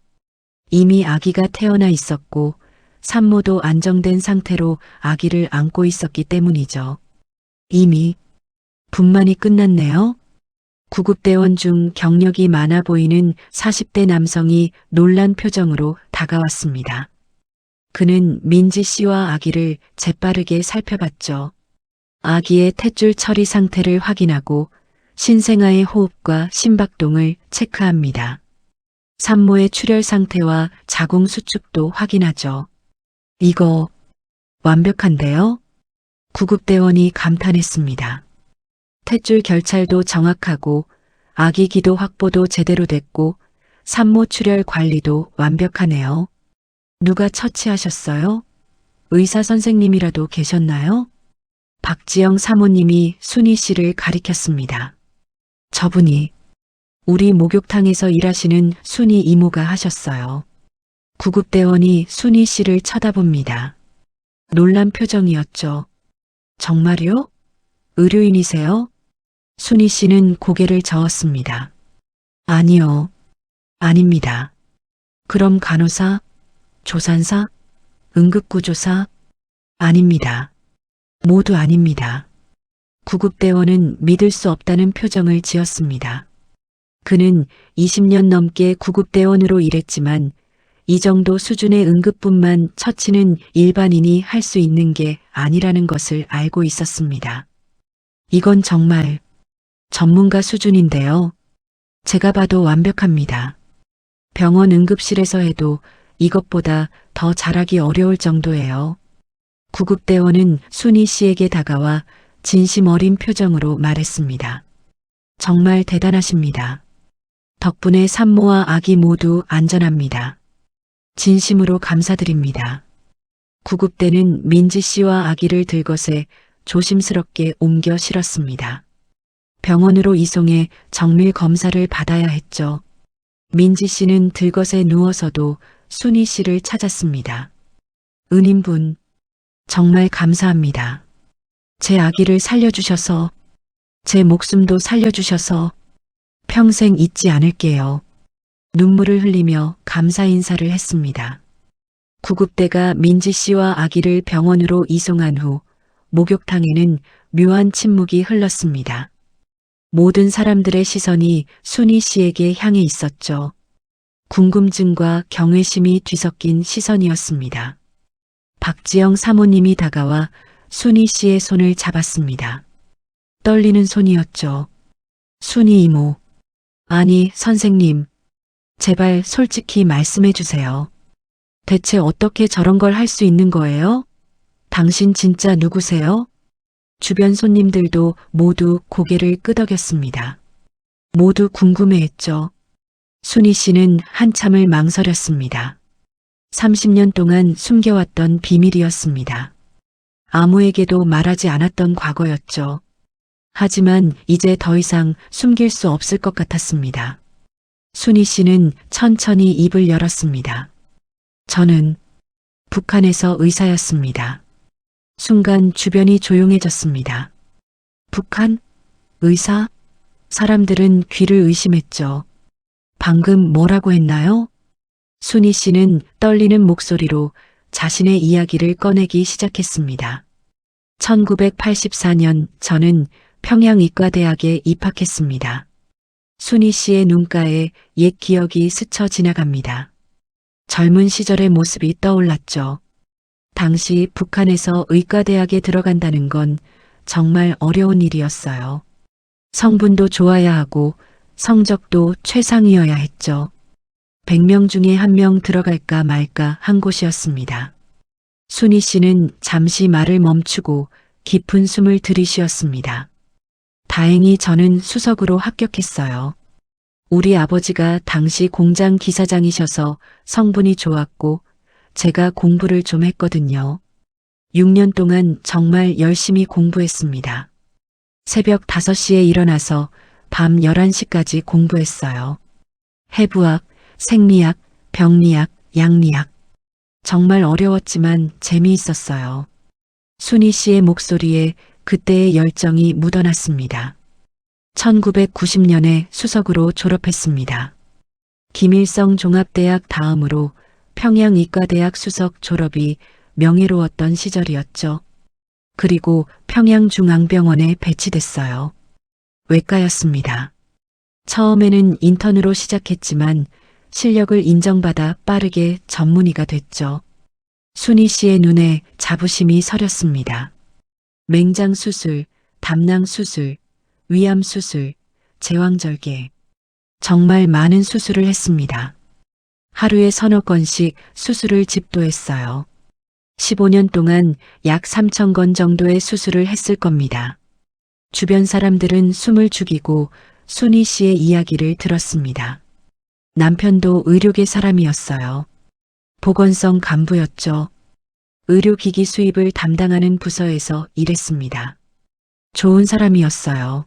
이미 아기가 태어나 있었고 산모도 안정된 상태로 아기를 안고 있었기 때문이죠. 이미 분만이 끝났네요. 구급대원 중 경력이 많아 보이는 40대 남성이 놀란 표정으로 다가왔습니다. 그는 민지 씨와 아기를 재빠르게 살펴봤죠. 아기의 탯줄 처리 상태를 확인하고 신생아의 호흡과 심박동을 체크합니다. 산모의 출혈 상태와 자궁 수축도 확인하죠. 이거 완벽한데요? 구급대원이 감탄했습니다. 탯줄 결찰도 정확하고 아기 기도 확보도 제대로 됐고 산모 출혈 관리도 완벽하네요. 누가 처치하셨어요? 의사 선생님이라도 계셨나요? 박지영 사모님이 순희 씨를 가리켰습니다. 저분이 우리 목욕탕에서 일하시는 순희 이모가 하셨어요. 구급대원이 순희 씨를 쳐다봅니다. 놀란 표정이었죠. 정말요? 의료인이세요? 순희 씨는 고개를 저었습니다. 아니요. 아닙니다. 그럼 간호사? 조산사? 응급구조사? 아닙니다. 모두 아닙니다. 구급대원은 믿을 수 없다는 표정을 지었습니다. 그는 20년 넘게 구급대원으로 일했지만 이 정도 수준의 응급분만 처치는 일반인이 할 수 있는 게 아니라는 것을 알고 있었습니다. 이건 정말 전문가 수준인데요. 제가 봐도 완벽합니다. 병원 응급실에서 해도 이것보다 더 잘하기 어려울 정도예요. 구급대원은 순희 씨에게 다가와 진심 어린 표정으로 말했습니다. 정말 대단하십니다. 덕분에 산모와 아기 모두 안전합니다. 진심으로 감사드립니다. 구급대는 민지 씨와 아기를 들것에 조심스럽게 옮겨 실었습니다. 병원으로 이송해 정밀 검사를 받아야 했죠. 민지 씨는 들것에 누워서도 순희 씨를 찾았습니다. 은인분, 정말 감사합니다. 제 아기를 살려주셔서, 제 목숨도 살려주셔서 평생 잊지 않을게요. 눈물을 흘리며 감사 인사를 했습니다. 구급대가 민지 씨와 아기를 병원으로 이송한 후 목욕탕에는 묘한 침묵이 흘렀습니다. 모든 사람들의 시선이 순희 씨에게 향해 있었죠. 궁금증과 경외심이 뒤섞인 시선이었습니다. 박지영 사모님이 다가와 순희 씨의 손을 잡았습니다. 떨리는 손이었죠. 순희 이모. 아니, 선생님. 제발 솔직히 말씀해 주세요. 대체 어떻게 저런 걸 할 수 있는 거예요? 당신 진짜 누구세요? 주변 손님들도 모두 고개를 끄덕였습니다. 모두 궁금해했죠. 순희 씨는 한참을 망설였습니다. 30년 동안 숨겨왔던 비밀이었습니다. 아무에게도 말하지 않았던 과거였죠. 하지만 이제 더 이상 숨길 수 없을 것 같았습니다. 순희 씨는 천천히 입을 열었습니다. 저는 북한에서 의사였습니다. 순간 주변이 조용해졌습니다. 북한? 의사? 사람들은 귀를 의심했죠. 방금 뭐라고 했나요? 순희 씨는 떨리는 목소리로 자신의 이야기를 꺼내기 시작했습니다. 1984년 저는 평양의과대학에 입학했습니다. 순희 씨의 눈가에 옛 기억이 스쳐 지나갑니다. 젊은 시절의 모습이 떠올랐죠. 당시 북한에서 의과대학에 들어간다는 건 정말 어려운 일이었어요. 성분도 좋아야 하고 성적도 최상이어야 했죠. 100명 중에 1명 들어갈까 말까 한 곳이었습니다. 순희 씨는 잠시 말을 멈추고 깊은 숨을 들이쉬었습니다. 다행히 저는 수석으로 합격했어요. 우리 아버지가 당시 공장 기사장이셔서 성분이 좋았고 제가 공부를 좀 했거든요. 6년 동안 정말 열심히 공부했습니다. 새벽 5시에 일어나서 밤 11시까지 공부했어요. 해부학, 생리학, 병리학, 양리학. 정말 어려웠지만 재미있었어요. 순희 씨의 목소리에 그때의 열정이 묻어났습니다. 1990년에 수석으로 졸업했습니다. 김일성 종합대학 다음으로 평양의과대학 수석 졸업이 명예로웠던 시절이었죠. 그리고 평양중앙병원에 배치됐어요. 외과였습니다. 처음에는 인턴으로 시작했지만 실력을 인정받아 빠르게 전문의가 됐죠. 순희 씨의 눈에 자부심이 서렸습니다. 맹장 수술, 담낭 수술, 위암 수술, 제왕절개. 정말 많은 수술을 했습니다. 하루에 서너 건씩 수술을 집도했어요. 15년 동안 약 3,000건 정도의 수술을 했을 겁니다. 주변 사람들은 숨을 죽이고 순희 씨의 이야기를 들었습니다. 남편도 의료계 사람이었어요. 보건성 간부였죠. 의료기기 수입을 담당하는 부서에서 일했습니다. 좋은 사람이었어요.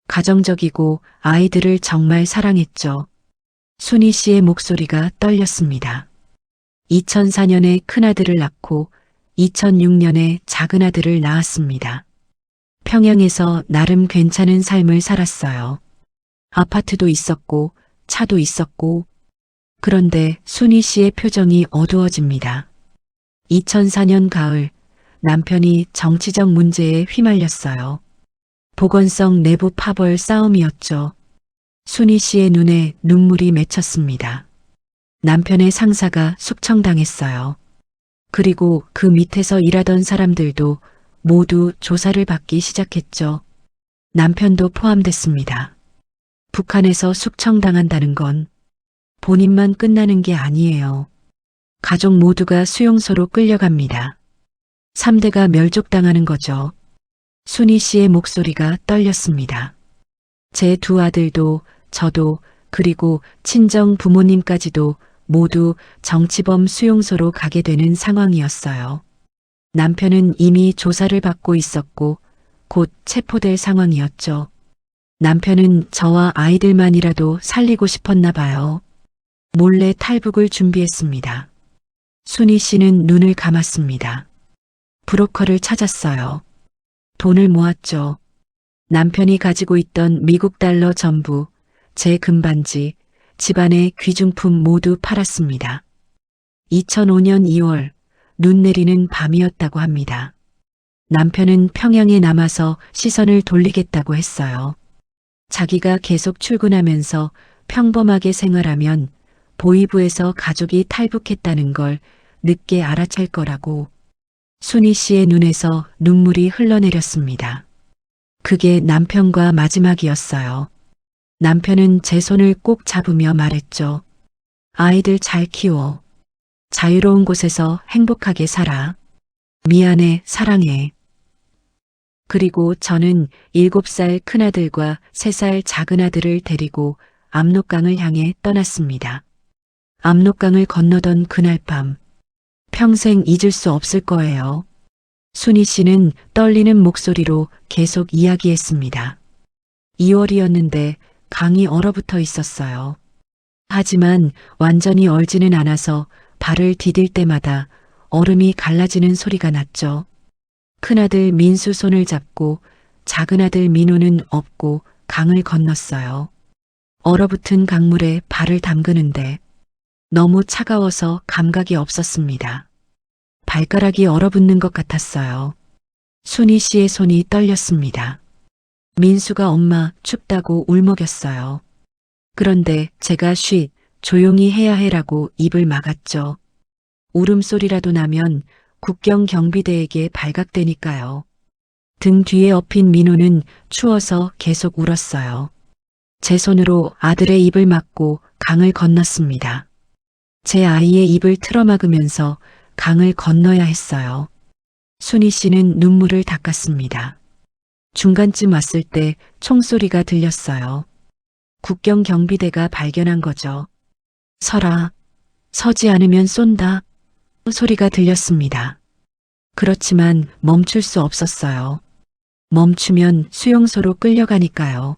가정적이고 아이들을 정말 사랑했죠. 순희 씨의 목소리가 떨렸습니다. 2004년에 큰아들을 낳고 2006년에 작은아들을 낳았습니다. 평양에서 나름 괜찮은 삶을 살았어요. 아파트도 있었고 차도 있었고. 그런데 순희 씨의 표정이 어두워집니다. 2004년 가을 남편이 정치적 문제에 휘말렸어요. 보건성 내부 파벌 싸움이었죠. 순희 씨의 눈에 눈물이 맺혔습니다. 남편의 상사가 숙청당했어요. 그리고 그 밑에서 일하던 사람들도 모두 조사를 받기 시작했죠. 남편도 포함됐습니다. 북한에서 숙청당한다는 건 본인만 끝나는 게 아니에요. 가족 모두가 수용소로 끌려갑니다. 3대가 멸족당하는 거죠. 순희 씨의 목소리가 떨렸습니다. 제 두 아들도 저도 그리고 친정 부모님까지도 모두 정치범 수용소로 가게 되는 상황이었어요. 남편은 이미 조사를 받고 있었고 곧 체포될 상황이었죠. 남편은 저와 아이들만이라도 살리고 싶었나 봐요. 몰래 탈북을 준비했습니다. 순희 씨는 눈을 감았습니다. 브로커를 찾았어요. 돈을 모았죠. 남편이 가지고 있던 미국 달러 전부, 제 금반지, 집안의 귀중품 모두 팔았습니다. 2005년 2월, 눈 내리는 밤이었다고 합니다. 남편은 평양에 남아서 시선을 돌리겠다고 했어요. 자기가 계속 출근하면서 평범하게 생활하면 보이부에서 가족이 탈북했다는 걸 늦게 알아챌 거라고. 순희 씨의 눈에서 눈물이 흘러내렸습니다. 그게 남편과 마지막이었어요. 남편은 제 손을 꼭 잡으며 말했죠. 아이들 잘 키워. 자유로운 곳에서 행복하게 살아. 미안해, 사랑해. 그리고 저는 7살 큰아들과 3살 작은아들을 데리고 압록강을 향해 떠났습니다. 압록강을 건너던 그날 밤, 평생 잊을 수 없을 거예요. 순희 씨는 떨리는 목소리로 계속 이야기했습니다. 2월이었는데 강이 얼어붙어 있었어요. 하지만 완전히 얼지는 않아서 발을 디딜 때마다 얼음이 갈라지는 소리가 났죠. 큰아들 민수 손을 잡고 작은아들 민우는 업고 강을 건넜어요. 얼어붙은 강물에 발을 담그는데 너무 차가워서 감각이 없었습니다. 발가락이 얼어붙는 것 같았어요. 순희 씨의 손이 떨렸습니다. 민수가 엄마 춥다고 울먹였어요. 그런데 제가 조용히 해야 해라고 입을 막았죠. 울음소리라도 나면 국경 경비대에게 발각되니까요. 등 뒤에 엎인 민호는 추워서 계속 울었어요. 제 손으로 아들의 입을 막고 강을 건넜습니다. 제 아이의 입을 틀어막으면서 강을 건너야 했어요. 순희 씨는 눈물을 닦았습니다. 중간쯤 왔을 때 총소리가 들렸어요. 국경 경비대가 발견한 거죠. 서라. 서지 않으면 쏜다. 소리가 들렸습니다. 그렇지만 멈출 수 없었어요. 멈추면 수용소로 끌려가니까요.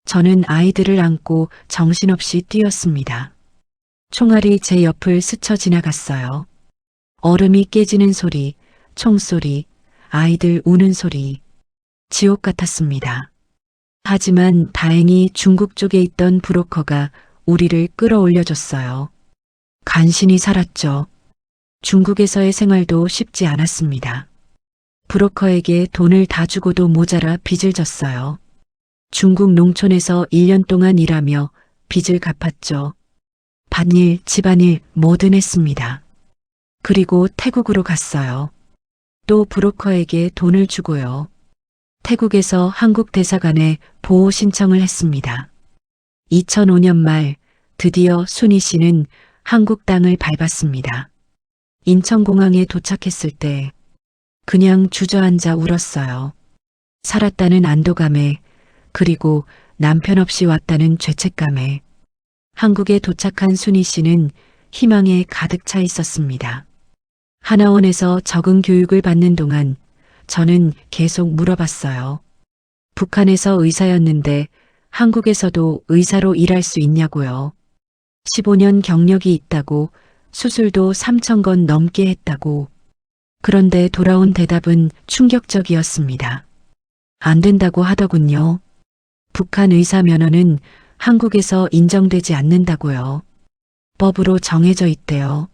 저는 아이들을 안고 정신없이 뛰었습니다. 총알이 제 옆을 스쳐 지나갔어요. 얼음이 깨지는 소리, 총소리, 아이들 우는 소리. 지옥 같았습니다. 하지만 다행히 중국 쪽에 있던 브로커가 우리를 끌어올려줬어요. 간신히 살았죠. 중국에서의 생활도 쉽지 않았습니다. 브로커에게 돈을 다 주고도 모자라 빚을 졌어요. 중국 농촌에서 1년 동안 일하며 빚을 갚았죠. 밭일, 집안일 뭐든 했습니다. 그리고 태국으로 갔어요. 또 브로커에게 돈을 주고요. 태국에서 한국 대사관에 보호 신청을 했습니다. 2005년 말 드디어 순희 씨는 한국 땅을 밟았습니다. 인천공항에 도착했을 때 그냥 주저앉아 울었어요. 살았다는 안도감에, 그리고 남편 없이 왔다는 죄책감에. 한국에 도착한 순희 씨는 희망에 가득 차 있었습니다. 하나원에서 적응 교육을 받는 동안 저는 계속 물어봤어요. 북한에서 의사였는데 한국에서도 의사로 일할 수 있냐고요. 15년 경력이 있다고, 수술도 3,000건 넘게 했다고. 그런데 돌아온 대답은 충격적이었습니다. 안 된다고 하더군요. 북한 의사 면허는 한국에서 인정되지 않는다고요. 법으로 정해져 있대요.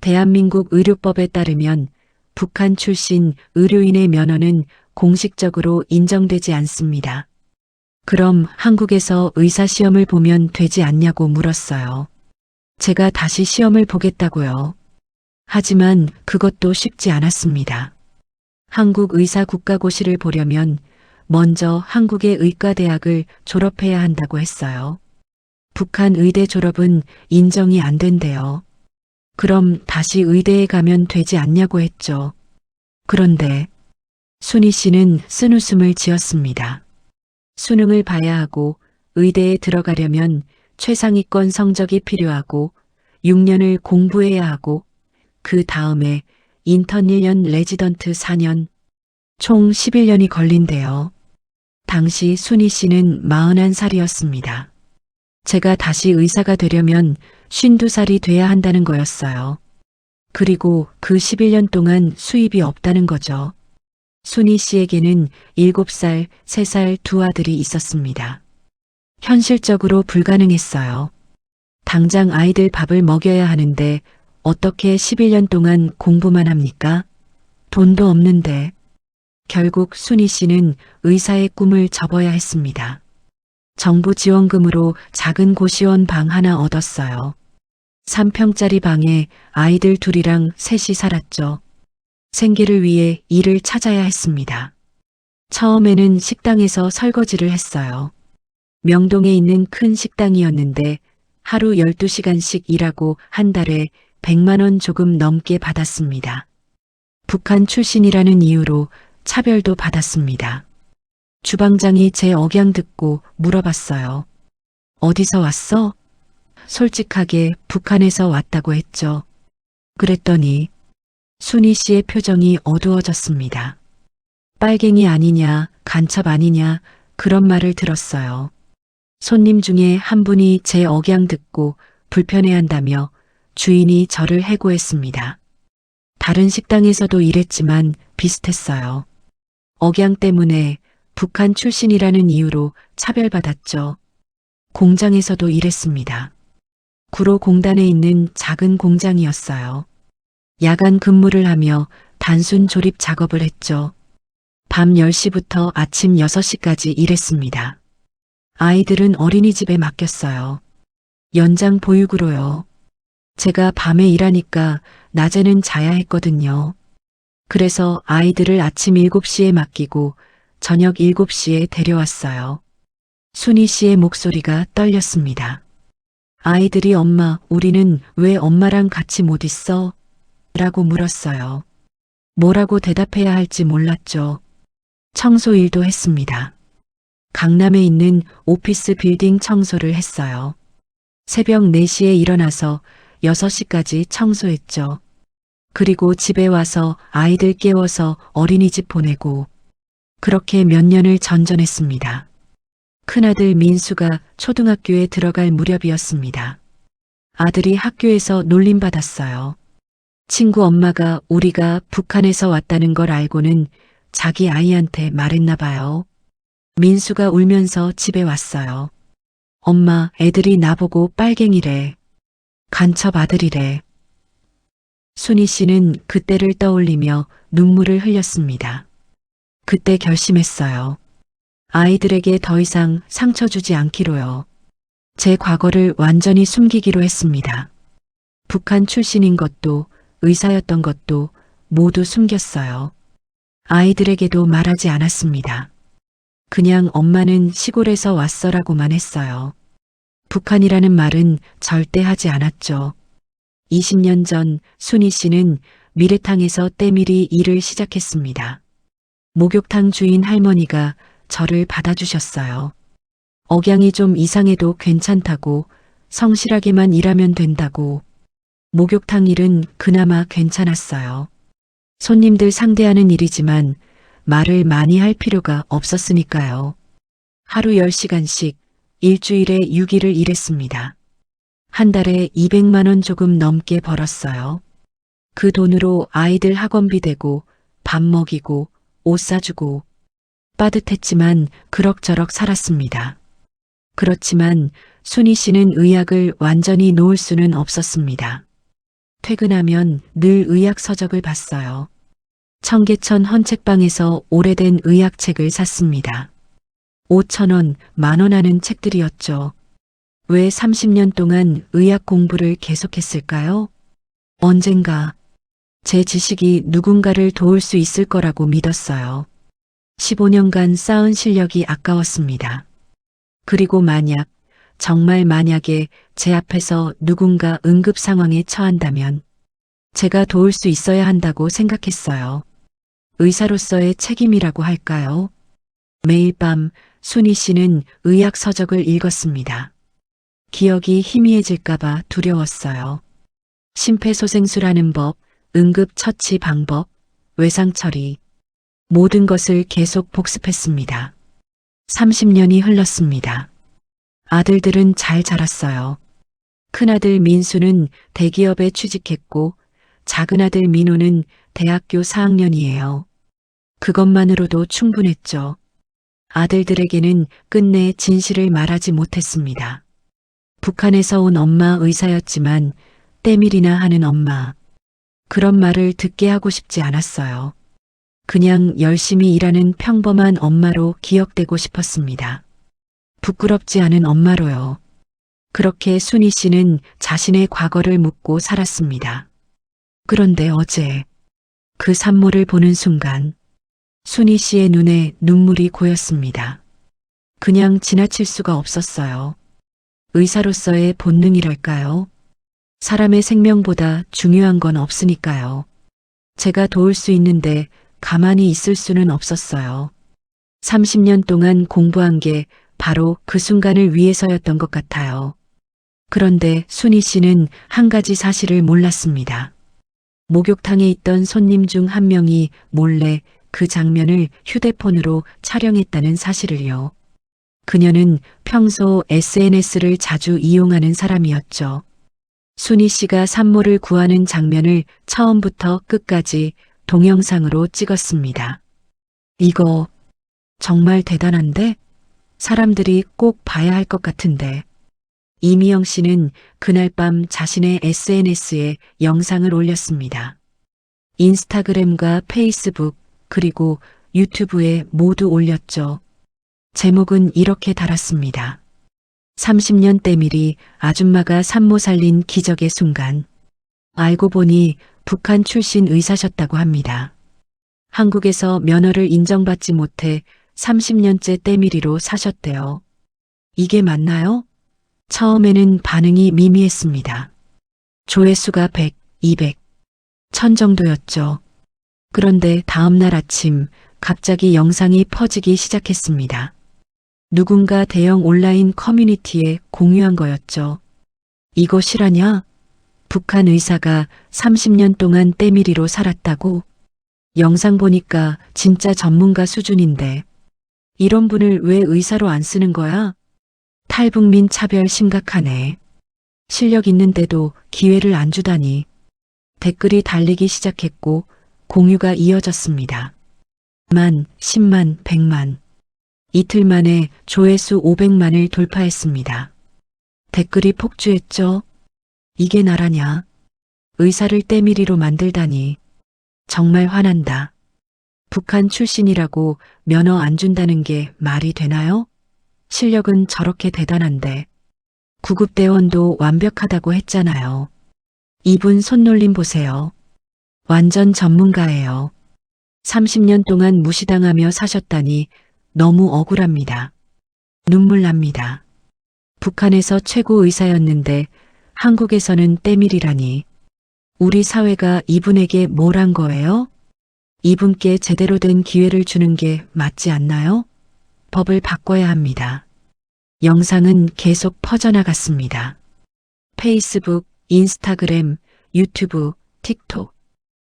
대한민국 의료법에 따르면 북한 출신 의료인의 면허는 공식적으로 인정되지 않습니다. 그럼 한국에서 의사 시험을 보면 되지 않냐고 물었어요. 제가 다시 시험을 보겠다고요. 하지만 그것도 쉽지 않았습니다. 한국 의사 국가고시를 보려면 먼저 한국의 의과대학을 졸업해야 한다고 했어요. 북한 의대 졸업은 인정이 안 된대요. 그럼 다시 의대에 가면 되지 않냐고 했죠. 그런데 순희 씨는 쓴웃음을 지었습니다. 수능을 봐야 하고 의대에 들어가려면 최상위권 성적이 필요하고 6년을 공부해야 하고 그 다음에 인턴 1년 레지던트 4년 총 11년이 걸린대요. 당시 순희 씨는 41살이었습니다. 제가 다시 의사가 되려면 52살이 돼야 한다는 거였어요. 그리고 그 11년 동안 수입이 없다는 거죠. 순희 씨에게는 7살, 3살 두 아들이 있었습니다. 현실적으로 불가능했어요. 당장 아이들 밥을 먹여야 하는데 어떻게 11년 동안 공부만 합니까? 돈도 없는데. 결국 순희 씨는 의사의 꿈을 접어야 했습니다. 정부 지원금으로 작은 고시원 방 하나 얻었어요. 3평짜리 방에 아이들 둘이랑 셋이 살았죠. 생계를 위해 일을 찾아야 했습니다. 처음에는 식당에서 설거지를 했어요. 명동에 있는 큰 식당이었는데 하루 12시간씩 일하고 한 달에 100만 원 조금 넘게 받았습니다. 북한 출신이라는 이유로 차별도 받았습니다. 주방장이 제 억양 듣고 물어봤어요. 어디서 왔어? 솔직하게 북한에서 왔다고 했죠. 그랬더니 순희 씨의 표정이 어두워졌습니다. 빨갱이 아니냐, 간첩 아니냐, 그런 말을 들었어요. 손님 중에 한 분이 제 억양 듣고 불편해한다며 주인이 저를 해고했습니다. 다른 식당에서도 일했지만 비슷했어요. 억양 때문에 북한 출신이라는 이유로 차별받았죠. 공장에서도 일했습니다. 구로공단에 있는 작은 공장이었어요. 야간 근무를 하며 단순 조립 작업을 했죠. 밤 10시부터 아침 6시까지 일했습니다. 아이들은 어린이집에 맡겼어요. 연장 보육으로요. 제가 밤에 일하니까 낮에는 자야 했거든요. 그래서 아이들을 아침 7시에 맡기고 저녁 7시에 데려왔어요. 순희 씨의 목소리가 떨렸습니다. 아이들이 엄마, 우리는 왜 엄마랑 같이 못 있어? 라고 물었어요. 뭐라고 대답해야 할지 몰랐죠. 청소 일도 했습니다. 강남에 있는 오피스 빌딩 청소를 했어요. 새벽 4시에 일어나서 6시까지 청소했죠. 그리고 집에 와서 아이들 깨워서 어린이집 보내고 그렇게 몇 년을 전전했습니다. 큰아들 민수가 초등학교에 들어갈 무렵이었습니다. 아들이 학교에서 놀림받았어요. 친구 엄마가 우리가 북한에서 왔다는 걸 알고는 자기 아이한테 말했나 봐요. 민수가 울면서 집에 왔어요. 엄마, 애들이 나보고 빨갱이래. 간첩 아들이래. 순희 씨는 그때를 떠올리며 눈물을 흘렸습니다. 그때 결심했어요. 아이들에게 더 이상 상처 주지 않기로요. 제 과거를 완전히 숨기기로 했습니다. 북한 출신인 것도 의사였던 것도 모두 숨겼어요. 아이들에게도 말하지 않았습니다. 그냥 엄마는 시골에서 왔어라고만 했어요. 북한이라는 말은 절대 하지 않았죠. 20년 전 순희 씨는 미래탕에서 때밀이 일을 시작했습니다. 목욕탕 주인 할머니가 저를 받아주셨어요. 억양이 좀 이상해도 괜찮다고, 성실하게만 일하면 된다고. 목욕탕 일은 그나마 괜찮았어요. 손님들 상대하는 일이지만 말을 많이 할 필요가 없었으니까요. 하루 10시간씩 일주일에 6일을 일했습니다. 한 달에 200만 원 조금 넘게 벌었어요. 그 돈으로 아이들 학원비 대고 밥 먹이고 옷 사주고 빠듯했지만 그럭저럭 살았습니다. 그렇지만 순희 씨는 의학을 완전히 놓을 수는 없었습니다. 퇴근하면 늘 의학 서적을 봤어요. 청계천 헌책방에서 오래된 의학책을 샀습니다. 5,000원, 10,000원 하는 책들이었죠. 왜 30년 동안 의학 공부를 계속했을까요? 언젠가 제 지식이 누군가를 도울 수 있을 거라고 믿었어요. 15년간 쌓은 실력이 아까웠습니다. 그리고 정말 만약에 제 앞에서 누군가 응급 상황에 처한다면 제가 도울 수 있어야 한다고 생각했어요. 의사로서의 책임이라고 할까요? 매일 밤 순희 씨는 의학 서적을 읽었습니다. 기억이 희미해질까봐 두려웠어요. 심폐소생술하는 법, 응급처치 방법, 외상처리, 모든 것을 계속 복습했습니다. 30년이 흘렀습니다. 아들들은 잘 자랐어요. 큰아들 민수는 대기업에 취직했고 작은아들 민호는 대학교 4학년이에요. 그것만으로도 충분했죠. 아들들에게는 끝내 진실을 말하지 못했습니다. 북한에서 온 엄마 의사였지만 때밀이나 하는 엄마. 그런 말을 듣게 하고 싶지 않았어요. 그냥 열심히 일하는 평범한 엄마로 기억되고 싶었습니다. 부끄럽지 않은 엄마로요. 그렇게 순희 씨는 자신의 과거를 묻고 살았습니다. 그런데 어제 그 산모를 보는 순간 순희 씨의 눈에 눈물이 고였습니다. 그냥 지나칠 수가 없었어요. 의사로서의 본능이랄까요? 사람의 생명보다 중요한 건 없으니까요. 제가 도울 수 있는데 가만히 있을 수는 없었어요. 30년 동안 공부한 게 바로 그 순간을 위해서였던 것 같아요. 그런데 순희 씨는 한 가지 사실을 몰랐습니다. 목욕탕에 있던 손님 중 한 명이 몰래 그 장면을 휴대폰으로 촬영했다는 사실을요. 그녀는 평소 SNS를 자주 이용하는 사람이었죠. 순희 씨가 산모를 구하는 장면을 처음부터 끝까지 동영상으로 찍었습니다. 이거 정말 대단한데? 사람들이 꼭 봐야 할 것 같은데. 이미영 씨는 그날 밤 자신의 SNS에 영상을 올렸습니다. 인스타그램과 페이스북 그리고 유튜브에 모두 올렸죠. 제목은 이렇게 달았습니다. 30년 때밀이 아줌마가 산모 살린 기적의 순간. 알고 보니 북한 출신 의사셨다고 합니다. 한국에서 면허를 인정받지 못해 30년째 때밀이로 사셨대요. 이게 맞나요? 처음에는 반응이 미미했습니다. 조회수가 100, 200, 1000 정도였죠. 그런데 다음날 아침 갑자기 영상이 퍼지기 시작했습니다. 누군가 대형 온라인 커뮤니티에 공유한 거였죠. 이거 실화냐? 북한 의사가 30년 동안 때밀이로 살았다고? 영상 보니까 진짜 전문가 수준인데 이런 분을 왜 의사로 안 쓰는 거야? 탈북민 차별 심각하네. 실력 있는데도 기회를 안 주다니. 댓글이 달리기 시작했고 공유가 이어졌습니다. 10만, 100만. 이틀 만에 조회수 500만을 돌파했습니다. 댓글이 폭주했죠. 이게 나라냐? 의사를 때밀이로 만들다니. 정말 화난다. 북한 출신이라고 면허 안 준다는 게 말이 되나요? 실력은 저렇게 대단한데. 구급대원도 완벽하다고 했잖아요. 이분 손놀림 보세요. 완전 전문가예요. 30년 동안 무시당하며 사셨다니 너무 억울합니다. 눈물 납니다. 북한에서 최고 의사였는데 한국에서는 때밀이라니. 우리 사회가 이분에게 뭘 한 거예요? 이분께 제대로 된 기회를 주는 게 맞지 않나요? 법을 바꿔야 합니다. 영상은 계속 퍼져나갔습니다. 페이스북, 인스타그램, 유튜브, 틱톡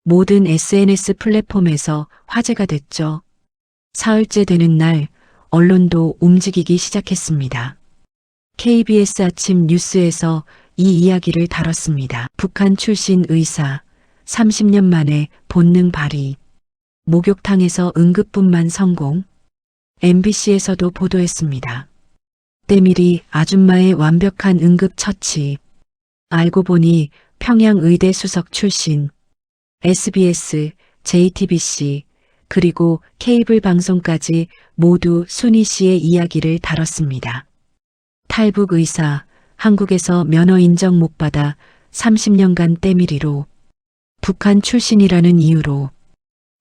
모든 SNS 플랫폼에서 화제가 됐죠. 사흘째 되는 날 언론도 움직이기 시작했습니다. KBS 아침 뉴스에서 이 이야기를 다뤘습니다. 북한 출신 의사 30년 만에 본능 발휘. 목욕탕에서 응급분만 성공. MBC에서도 보도했습니다. 때밀이 아줌마의 완벽한 응급 처치. 알고 보니 평양의대 수석 출신. SBS, JTBC, 그리고 케이블 방송까지 모두 순희 씨의 이야기를 다뤘습니다. 탈북 의사, 한국에서 면허 인정 못 받아 30년간 때밀이로, 북한 출신이라는 이유로,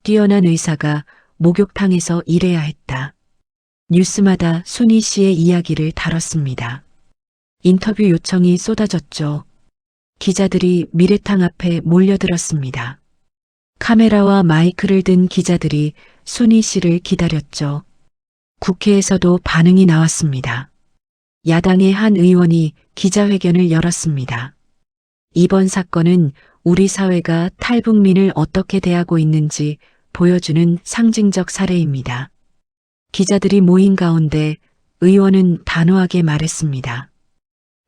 뛰어난 의사가 목욕탕에서 일해야 했다. 뉴스마다 순희 씨의 이야기를 다뤘습니다. 인터뷰 요청이 쏟아졌죠. 기자들이 미래탕 앞에 몰려들었습니다. 카메라와 마이크를 든 기자들이 순희 씨를 기다렸죠. 국회에서도 반응이 나왔습니다. 야당의 한 의원이 기자회견을 열었습니다. 이번 사건은 우리 사회가 탈북민을 어떻게 대하고 있는지 보여주는 상징적 사례입니다. 기자들이 모인 가운데 의원은 단호하게 말했습니다.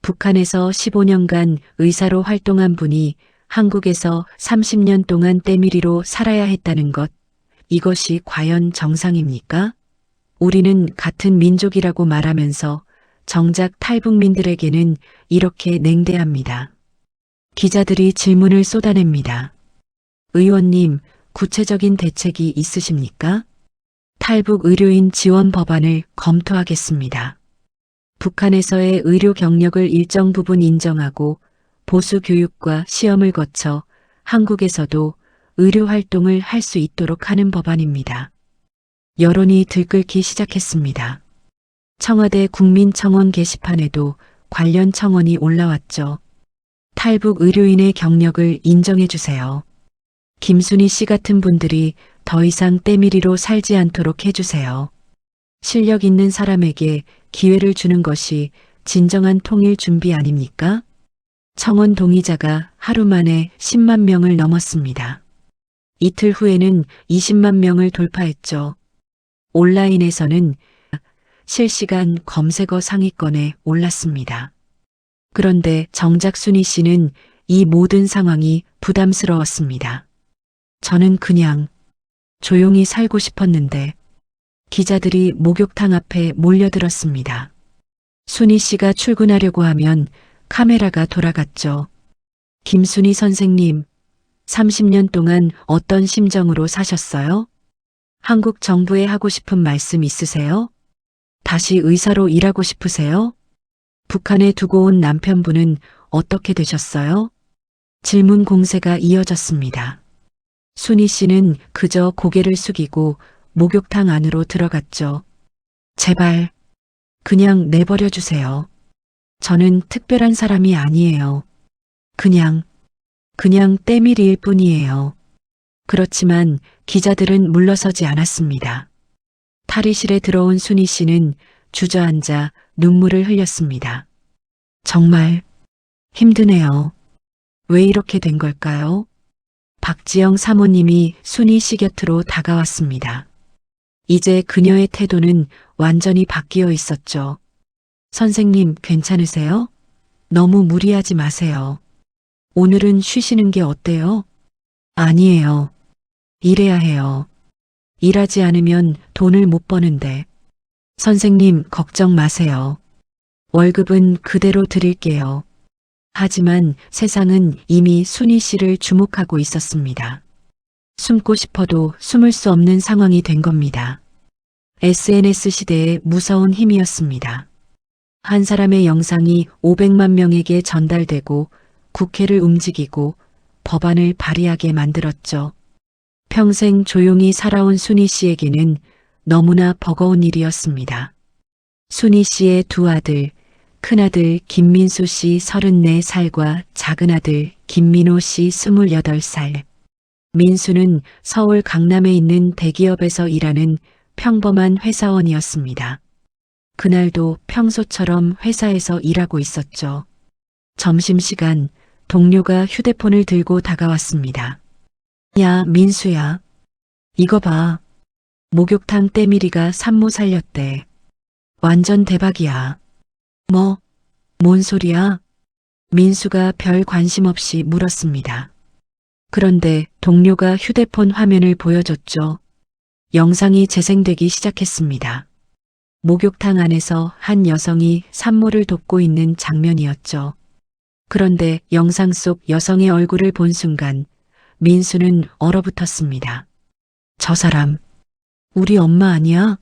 북한에서 15년간 의사로 활동한 분이 한국에서 30년 동안 때밀이로 살아야 했다는 것, 이것이 과연 정상입니까? 우리는 같은 민족이라고 말하면서 정작 탈북민들에게는 이렇게 냉대합니다. 기자들이 질문을 쏟아냅니다. 의원님, 구체적인 대책이 있으십니까? 탈북 의료인 지원 법안을 검토하겠습니다. 북한에서의 의료 경력을 일정 부분 인정하고 보수 교육과 시험을 거쳐 한국에서도 의료 활동을 할 수 있도록 하는 법안입니다. 여론이 들끓기 시작했습니다. 청와대 국민청원 게시판에도 관련 청원이 올라왔죠. 탈북 의료인의 경력을 인정해 주세요. 김순희 씨 같은 분들이 더 이상 때밀이로 살지 않도록 해주세요. 실력 있는 사람에게 기회를 주는 것이 진정한 통일 준비 아닙니까? 청원 동의자가 하루 만에 10만 명을 넘었습니다. 이틀 후에는 20만 명을 돌파했죠. 온라인에서는 실시간 검색어 상위권에 올랐습니다. 그런데 정작 순희 씨는 이 모든 상황이 부담스러웠습니다. 저는 그냥 조용히 살고 싶었는데 기자들이 목욕탕 앞에 몰려들었습니다. 순희 씨가 출근하려고 하면 카메라가 돌아갔죠. 김순희 선생님, 30년 동안 어떤 심정으로 사셨어요? 한국 정부에 하고 싶은 말씀 있으세요? 다시 의사로 일하고 싶으세요? 북한에 두고 온 남편분은 어떻게 되셨어요? 질문 공세가 이어졌습니다. 순희 씨는 그저 고개를 숙이고 목욕탕 안으로 들어갔죠. 제발, 그냥 내버려 주세요. 저는 특별한 사람이 아니에요. 그냥 때밀이일 뿐이에요. 그렇지만 기자들은 물러서지 않았습니다. 탈의실에 들어온 순희 씨는 주저앉아 눈물을 흘렸습니다. 정말 힘드네요. 왜 이렇게 된 걸까요? 박지영 사모님이 순희 씨 곁으로 다가왔습니다. 이제 그녀의 태도는 완전히 바뀌어 있었죠. 선생님, 괜찮으세요? 너무 무리하지 마세요. 오늘은 쉬시는 게 어때요? 아니에요. 일해야 해요. 일하지 않으면 돈을 못 버는데. 선생님, 걱정 마세요. 월급은 그대로 드릴게요. 하지만 세상은 이미 순희 씨를 주목하고 있었습니다. 숨고 싶어도 숨을 수 없는 상황이 된 겁니다. SNS 시대의 무서운 힘이었습니다. 한 사람의 영상이 500만 명에게 전달되고 국회를 움직이고 법안을 발의하게 만들었죠. 평생 조용히 살아온 순희 씨에게는 너무나 버거운 일이었습니다. 순희 씨의 두 아들, 큰아들 김민수 씨 34살과 작은아들 김민호 씨 28살. 민수는 서울 강남에 있는 대기업에서 일하는 평범한 회사원이었습니다. 그날도 평소처럼 회사에서 일하고 있었죠. 점심시간 동료가 휴대폰을 들고 다가왔습니다. 야, 민수야. 이거 봐. 목욕탕 때밀이가 산모 살렸대. 완전 대박이야. 뭔 소리야? 민수가 별 관심 없이 물었습니다. 그런데 동료가 휴대폰 화면을 보여줬죠. 영상이 재생되기 시작했습니다. 목욕탕 안에서 한 여성이 산모를 돕고 있는 장면이었죠. 그런데 영상 속 여성의 얼굴을 본 순간 민수는 얼어붙었습니다. 저 사람, 우리 엄마 아니야?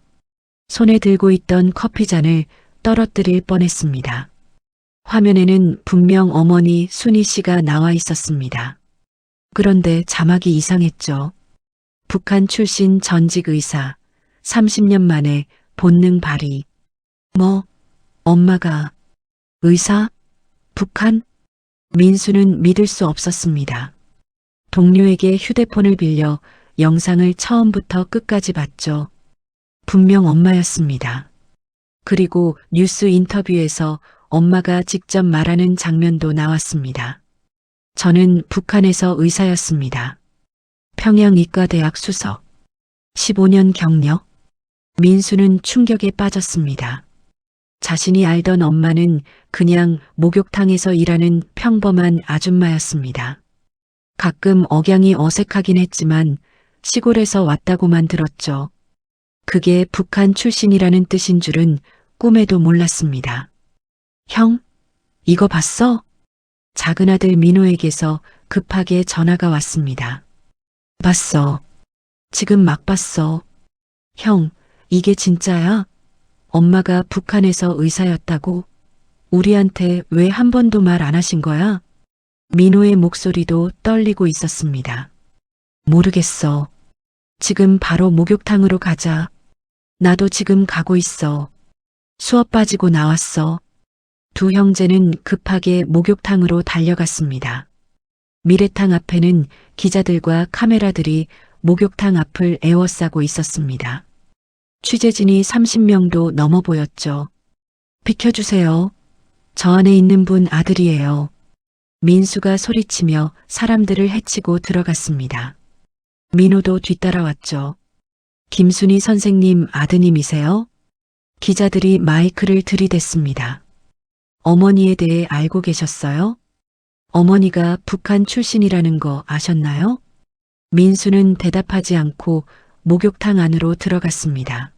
손에 들고 있던 커피잔을 떨어뜨릴 뻔했습니다. 화면에는 분명 어머니 순희 씨가 나와 있었습니다. 그런데 자막이 이상했죠. 북한 출신 전직 의사, 30년 만에 본능 발휘. 엄마가 의사? 북한? 민수는 믿을 수 없었습니다. 동료에게 휴대폰을 빌려 영상을 처음부터 끝까지 봤죠. 분명 엄마였습니다. 그리고 뉴스 인터뷰에서 엄마가 직접 말하는 장면도 나왔습니다. 저는 북한에서 의사였습니다. 평양의과대학 수석. 15년 경력. 민수는 충격에 빠졌습니다. 자신이 알던 엄마는 그냥 목욕탕에서 일하는 평범한 아줌마였습니다. 가끔 억양이 어색하긴 했지만 시골에서 왔다고만 들었죠. 그게 북한 출신이라는 뜻인 줄은 꿈에도 몰랐습니다. 형, 이거 봤어? 작은 아들 민호에게서 급하게 전화가 왔습니다. 봤어. 지금 막 봤어. 형, 이게 진짜야? 엄마가 북한에서 의사였다고? 우리한테 왜 한 번도 말 안 하신 거야? 민호의 목소리도 떨리고 있었습니다. 모르겠어. 지금 바로 목욕탕으로 가자. 나도 지금 가고 있어. 수업 빠지고 나왔어. 두 형제는 급하게 목욕탕으로 달려갔습니다. 미래탕 앞에는 기자들과 카메라들이 목욕탕 앞을 에워싸고 있었습니다. 취재진이 30명도 넘어 보였죠. 비켜주세요. 저 안에 있는 분 아들이에요. 민수가 소리치며 사람들을 해치고 들어갔습니다. 민호도 뒤따라왔죠. 김순희 선생님 아드님이세요? 기자들이 마이크를 들이댔습니다. 어머니에 대해 알고 계셨어요? 어머니가 북한 출신이라는 거 아셨나요? 민수는 대답하지 않고 목욕탕 안으로 들어갔습니다.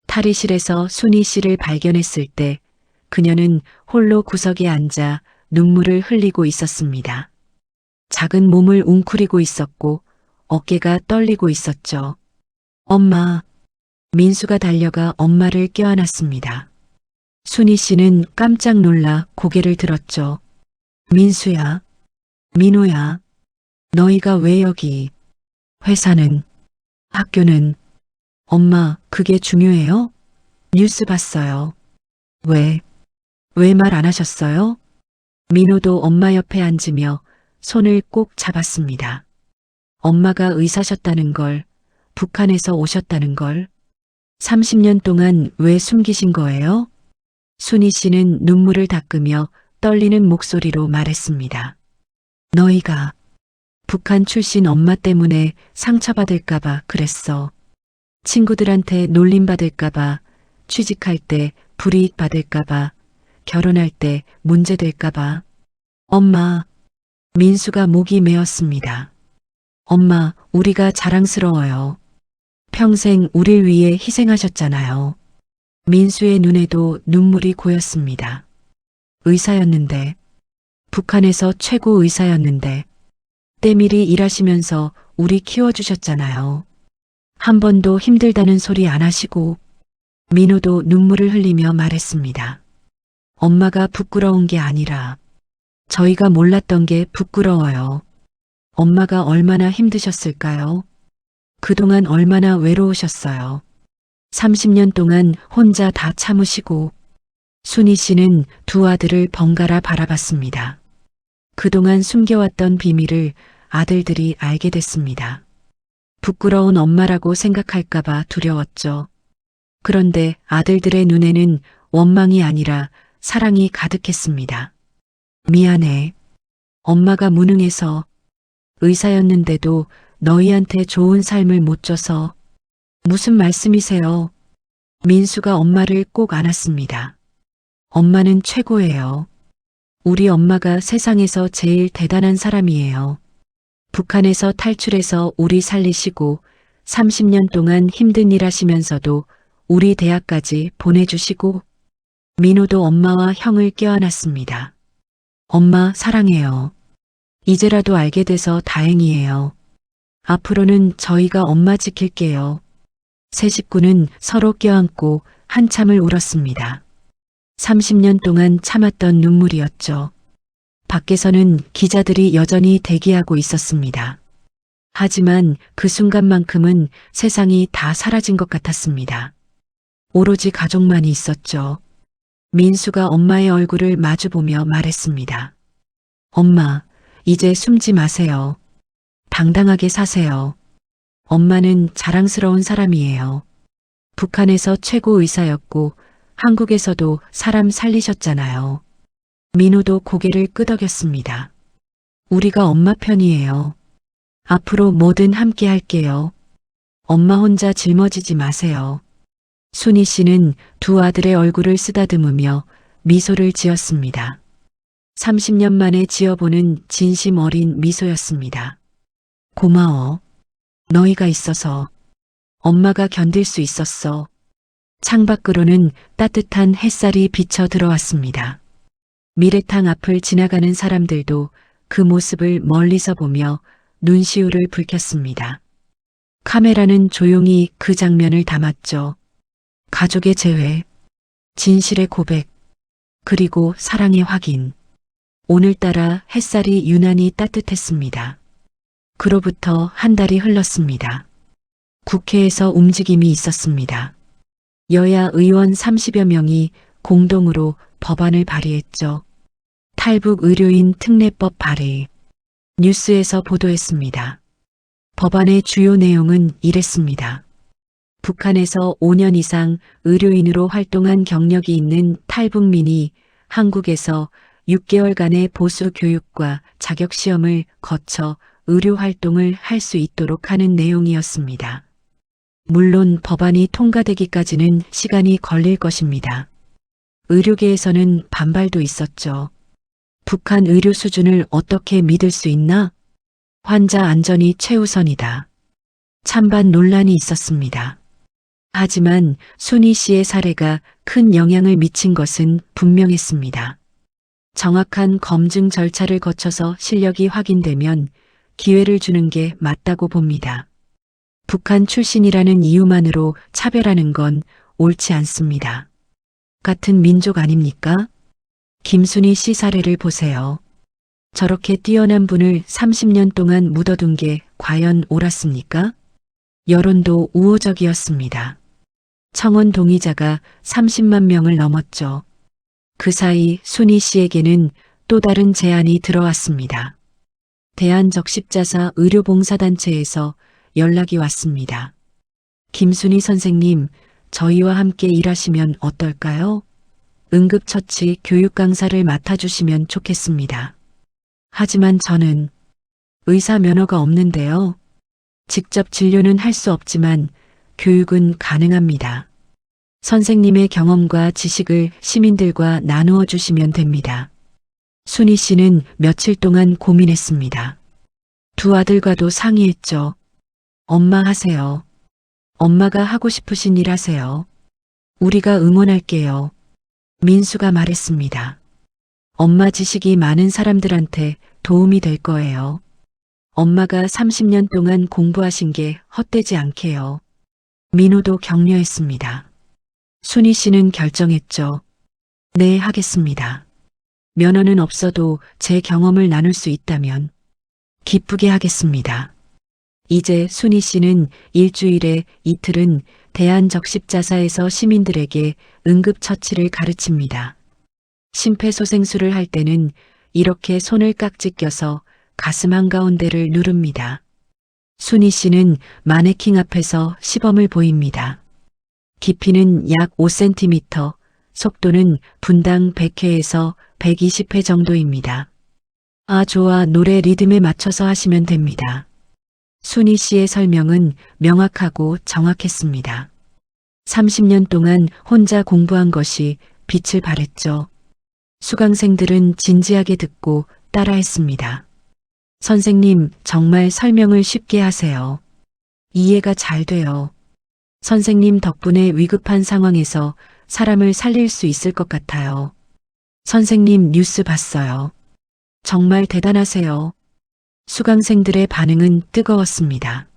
탈의실에서 순희 씨를 발견했을 때 그녀는 홀로 구석에 앉아 눈물을 흘리고 있었습니다. 작은 몸을 웅크리고 있었고 어깨가 떨리고 있었죠. 엄마. 민수가 달려가 엄마를 껴안았습니다. 순희 씨는 깜짝 놀라 고개를 들었죠. 민수야. 민호야. 너희가 왜 여기? 회사는? 학교는? 엄마, 그게 중요해요? 뉴스 봤어요. 왜 말 안 하셨어요? 민호도 엄마 옆에 앉으며 손을 꼭 잡았습니다. 엄마가 의사셨다는 걸, 북한에서 오셨다는 걸, 30년 동안 왜 숨기신 거예요? 순희 씨는 눈물을 닦으며 떨리는 목소리로 말했습니다. 너희가 북한 출신 엄마 때문에 상처받을까봐 그랬어. 친구들한테 놀림받을까봐, 취직할 때 불이익 받을까봐, 결혼할 때 문제될까봐. 엄마, 민수가 목이 메었습니다. 엄마, 우리가 자랑스러워요. 평생 우릴 위해 희생하셨잖아요. 민수의 눈에도 눈물이 고였습니다. 의사였는데, 북한에서 최고 의사였는데, 때밀이 일하시면서 우리 키워주셨잖아요. 한 번도 힘들다는 소리 안 하시고, 민호도 눈물을 흘리며 말했습니다. 엄마가 부끄러운 게 아니라 저희가 몰랐던 게 부끄러워요. 엄마가 얼마나 힘드셨을까요? 그동안 얼마나 외로우셨어요. 30년 동안 혼자 다 참으시고. 순희 씨는 두 아들을 번갈아 바라봤습니다. 그동안 숨겨왔던 비밀을 아들들이 알게 됐습니다. 부끄러운 엄마라고 생각할까봐 두려웠죠. 그런데 아들들의 눈에는 원망이 아니라 사랑이 가득했습니다. 미안해. 엄마가 무능해서, 의사였는데도 너희한테 좋은 삶을 못 줘서. 무슨 말씀이세요? 민수가 엄마를 꼭 안았습니다. 엄마는 최고예요. 우리 엄마가 세상에서 제일 대단한 사람이에요. 북한에서 탈출해서 우리 살리시고 30년 동안 힘든 일 하시면서도 우리 대학까지 보내주시고. 민호도 엄마와 형을 껴안았습니다. 엄마 사랑해요. 이제라도 알게 돼서 다행이에요. 앞으로는 저희가 엄마 지킬게요. 세 식구는 서로 껴안고 한참을 울었습니다. 30년 동안 참았던 눈물이었죠. 밖에서는 기자들이 여전히 대기하고 있었습니다. 하지만 그 순간만큼은 세상이 다 사라진 것 같았습니다. 오로지 가족만이 있었죠. 민수가 엄마의 얼굴을 마주보며 말했습니다. 엄마, 이제 숨지 마세요. 당당하게 사세요. 엄마는 자랑스러운 사람이에요. 북한에서 최고 의사였고 한국에서도 사람 살리셨잖아요. 민호도 고개를 끄덕였습니다. 우리가 엄마 편이에요. 앞으로 뭐든 함께 할게요. 엄마 혼자 짊어지지 마세요. 순희 씨는 두 아들의 얼굴을 쓰다듬으며 미소를 지었습니다. 30년 만에 지어보는 진심 어린 미소였습니다. 고마워. 너희가 있어서 엄마가 견딜 수 있었어. 창밖으로는 따뜻한 햇살이 비쳐 들어왔습니다. 미래탕 앞을 지나가는 사람들도 그 모습을 멀리서 보며 눈시울을 붉혔습니다. 카메라는 조용히 그 장면을 담았죠. 가족의 재회, 진실의 고백, 그리고 사랑의 확인. 오늘따라 햇살이 유난히 따뜻했습니다. 그로부터 한 달이 흘렀습니다. 국회에서 움직임이 있었습니다. 여야 의원 30여 명이 공동으로 법안을 발의했죠. 탈북 의료인 특례법 발의. 뉴스에서 보도했습니다. 법안의 주요 내용은 이랬습니다. 북한에서 5년 이상 의료인으로 활동한 경력이 있는 탈북민이 한국에서 6개월간의 보수 교육과 자격 시험을 거쳐 의료 활동을 할 수 있도록 하는 내용이었습니다. 물론 법안이 통과되기까지는 시간이 걸릴 것입니다. 의료계에서는 반발도 있었죠. 북한 의료 수준을 어떻게 믿을 수 있나? 환자 안전이 최우선이다. 찬반 논란이 있었습니다. 하지만 순희 씨의 사례가 큰 영향을 미친 것은 분명했습니다. 정확한 검증 절차를 거쳐서 실력이 확인되면 기회를 주는 게 맞다고 봅니다. 북한 출신이라는 이유만으로 차별하는 건 옳지 않습니다. 같은 민족 아닙니까? 김순희 씨 사례를 보세요. 저렇게 뛰어난 분을 30년 동안 묻어둔 게 과연 옳았습니까? 여론도 우호적이었습니다. 청원 동의자가 30만 명을 넘었죠. 그 사이 순희 씨에게는 또 다른 제안이 들어왔습니다. 대한적십자사 의료봉사단체에서 연락이 왔습니다. 김순희 선생님, 저희와 함께 일하시면 어떨까요? 응급처치 교육 강사를 맡아주시면 좋겠습니다. 하지만 저는 의사 면허가 없는데요. 직접 진료는 할 수 없지만 교육은 가능합니다. 선생님의 경험과 지식을 시민들과 나누어 주시면 됩니다. 순희 씨는 며칠 동안 고민했습니다. 두 아들과도 상의했죠. 엄마 하세요. 엄마가 하고 싶으신 일 하세요. 우리가 응원할게요. 민수가 말했습니다. 엄마 지식이 많은 사람들한테 도움이 될 거예요. 엄마가 30년 동안 공부하신 게 헛되지 않게요. 민호도 격려했습니다. 순희 씨는 결정했죠. 네, 하겠습니다. 면허는 없어도 제 경험을 나눌 수 있다면 기쁘게 하겠습니다. 이제 순희 씨는 일주일에 이틀은 대한적십자사에서 시민들에게 응급처치를 가르칩니다. 심폐소생술을 할 때는 이렇게 손을 깍지 껴서 가슴 한가운데를 누릅니다. 순희 씨는 마네킹 앞에서 시범을 보입니다. 깊이는 약 5cm, 속도는 분당 100회에서 120회 정도입니다. 아, 좋아, 노래 리듬에 맞춰서 하시면 됩니다. 순희 씨의 설명은 명확하고 정확했습니다. 30년 동안 혼자 공부한 것이 빛을 발했죠. 수강생들은 진지하게 듣고 따라했습니다. 선생님, 정말 설명을 쉽게 하세요. 이해가 잘 돼요. 선생님 덕분에 위급한 상황에서 사람을 살릴 수 있을 것 같아요. 선생님 뉴스 봤어요. 정말 대단하세요. 수강생들의 반응은 뜨거웠습니다.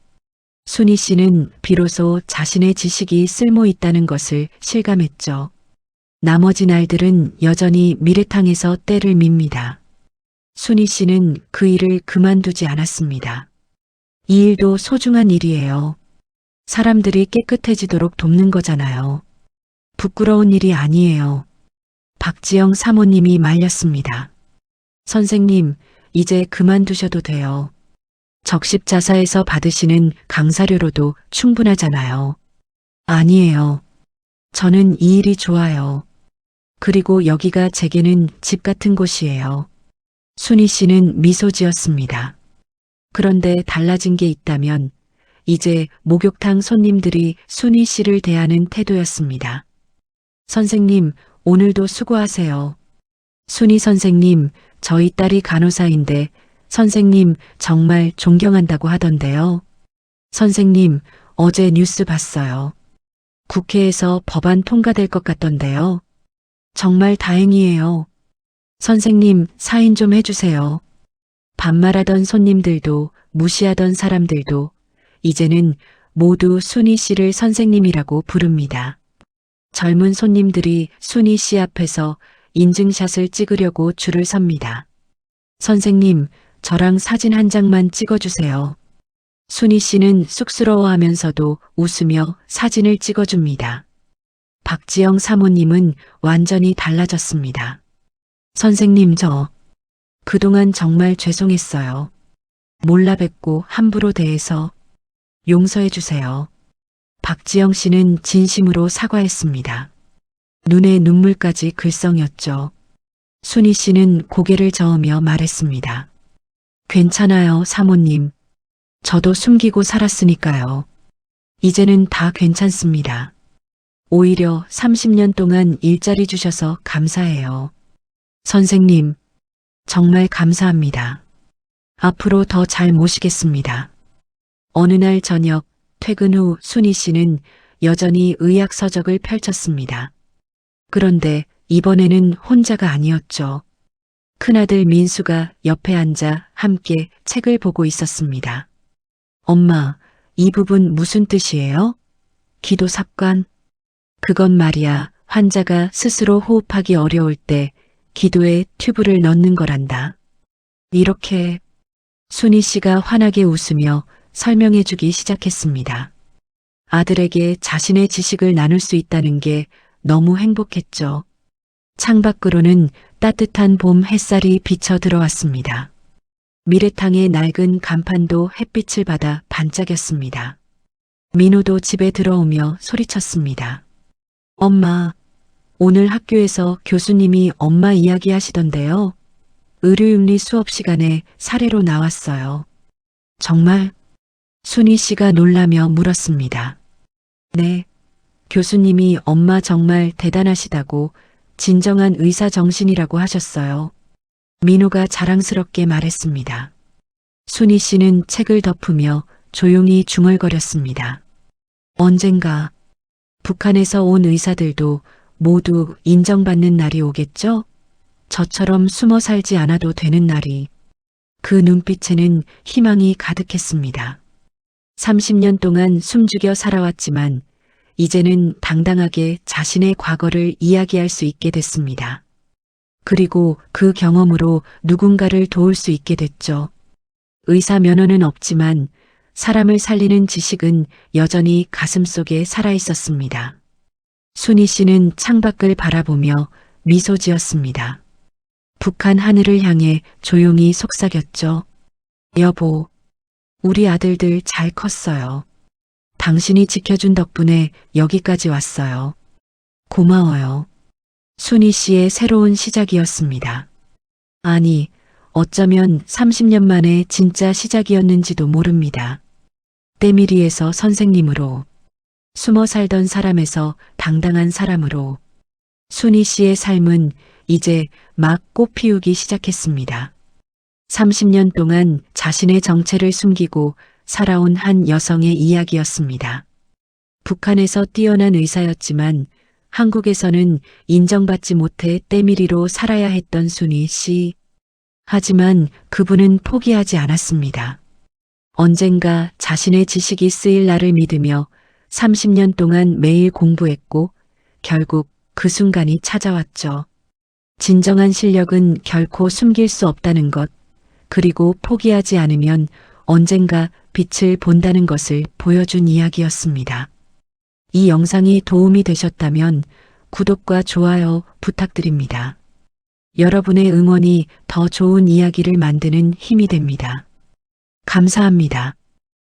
순희 씨는 비로소 자신의 지식이 쓸모 있다는 것을 실감했죠. 나머지 날들은 여전히 미래탕에서 때를 밉니다. 순희 씨는 그 일을 그만두지 않았습니다. 이 일도 소중한 일이에요. 사람들이 깨끗해지도록 돕는 거잖아요. 부끄러운 일이 아니에요. 박지영 사모님이 말렸습니다. 선생님, 이제 그만두셔도 돼요. 적십자사에서 받으시는 강사료로도 충분하잖아요. 아니에요. 저는 이 일이 좋아요. 그리고 여기가 제게는 집 같은 곳이에요. 순희 씨는 미소 지었습니다. 그런데 달라진 게 있다면 이제 목욕탕 손님들이 순희 씨를 대하는 태도였습니다. 선생님, 오늘도 수고하세요. 순희 선생님, 저희 딸이 간호사인데 선생님 정말 존경한다고 하던데요. 선생님, 어제 뉴스 봤어요. 국회에서 법안 통과될 것 같던데요. 정말 다행이에요. 선생님, 사인 좀 해주세요. 반말하던 손님들도 무시하던 사람들도 이제는 모두 순희 씨를 선생님이라고 부릅니다. 젊은 손님들이 순희 씨 앞에서 인증샷을 찍으려고 줄을 섭니다. 선생님, 저랑 사진 한 장만 찍어주세요. 순희 씨는 쑥스러워하면서도 웃으며 사진을 찍어줍니다. 박지영 사모님은 완전히 달라졌습니다. 선생님, 저 그동안 정말 죄송했어요. 몰라 뵙고 함부로 대해서 용서해 주세요. 박지영 씨는 진심으로 사과했습니다. 눈에 눈물까지 글썽였죠. 순희 씨는 고개를 저으며 말했습니다. 괜찮아요, 사모님. 저도 숨기고 살았으니까요. 이제는 다 괜찮습니다. 오히려 30년 동안 일자리 주셔서 감사해요. 선생님, 정말 감사합니다. 앞으로 더 잘 모시겠습니다. 어느 날 저녁 퇴근 후 순희 씨는 여전히 의학 서적을 펼쳤습니다. 그런데 이번에는 혼자가 아니었죠. 큰아들 민수가 옆에 앉아 함께 책을 보고 있었습니다. 엄마, 이 부분 무슨 뜻이에요? 기도 삽관? 그건 말이야, 환자가 스스로 호흡하기 어려울 때 기도에 튜브를 넣는 거란다. 이렇게 순희 씨가 환하게 웃으며 설명해 주기 시작했습니다. 아들에게 자신의 지식을 나눌 수 있다는 게 너무 행복했죠. 창밖으로는 따뜻한 봄 햇살이 비쳐 들어왔습니다. 미래탕의 낡은 간판도 햇빛을 받아 반짝였습니다. 민호도 집에 들어오며 소리쳤습니다. 엄마, 오늘 학교에서 교수님이 엄마 이야기 하시던데요. 의료윤리 수업 시간에 사례로 나왔어요. 정말? 순희 씨가 놀라며 물었습니다. 네, 교수님이 엄마 정말 대단하시다고 진정한 의사 정신이라고 하셨어요. 민호가 자랑스럽게 말했습니다. 순희 씨는 책을 덮으며 조용히 중얼거렸습니다. 언젠가 북한에서 온 의사들도 모두 인정받는 날이 오겠죠? 저처럼 숨어 살지 않아도 되는 날이. 그 눈빛에는 희망이 가득했습니다. 30년 동안 숨죽여 살아왔지만 이제는 당당하게 자신의 과거를 이야기할 수 있게 됐습니다. 그리고 그 경험으로 누군가를 도울 수 있게 됐죠. 의사 면허는 없지만 사람을 살리는 지식은 여전히 가슴속에 살아 있었습니다. 순희 씨는 창밖을 바라보며 미소 지었습니다. 북한 하늘을 향해 조용히 속삭였죠. 여보, 우리 아들들 잘 컸어요. 당신이 지켜준 덕분에 여기까지 왔어요. 고마워요. 순희 씨의 새로운 시작이었습니다. 아니, 어쩌면 30년 만에 진짜 시작이었는지도 모릅니다. 때밀이에서 선생님으로, 숨어 살던 사람에서 당당한 사람으로, 순희 씨의 삶은 이제 막 꽃 피우기 시작했습니다. 30년 동안 자신의 정체를 숨기고 살아온 한 여성의 이야기였습니다. 북한에서 뛰어난 의사였지만 한국에서는 인정받지 못해 때밀이로 살아야 했던 순희 씨. 하지만 그분은 포기하지 않았습니다. 언젠가 자신의 지식이 쓰일 날을 믿으며 30년 동안 매일 공부했고 결국 그 순간이 찾아왔죠. 진정한 실력은 결코 숨길 수 없다는 것, 그리고 포기하지 않으면 언젠가 빛을 본다는 것을 보여준 이야기였습니다. 이 영상이 도움이 되셨다면 구독과 좋아요 부탁드립니다. 여러분의 응원이 더 좋은 이야기를 만드는 힘이 됩니다. 감사합니다.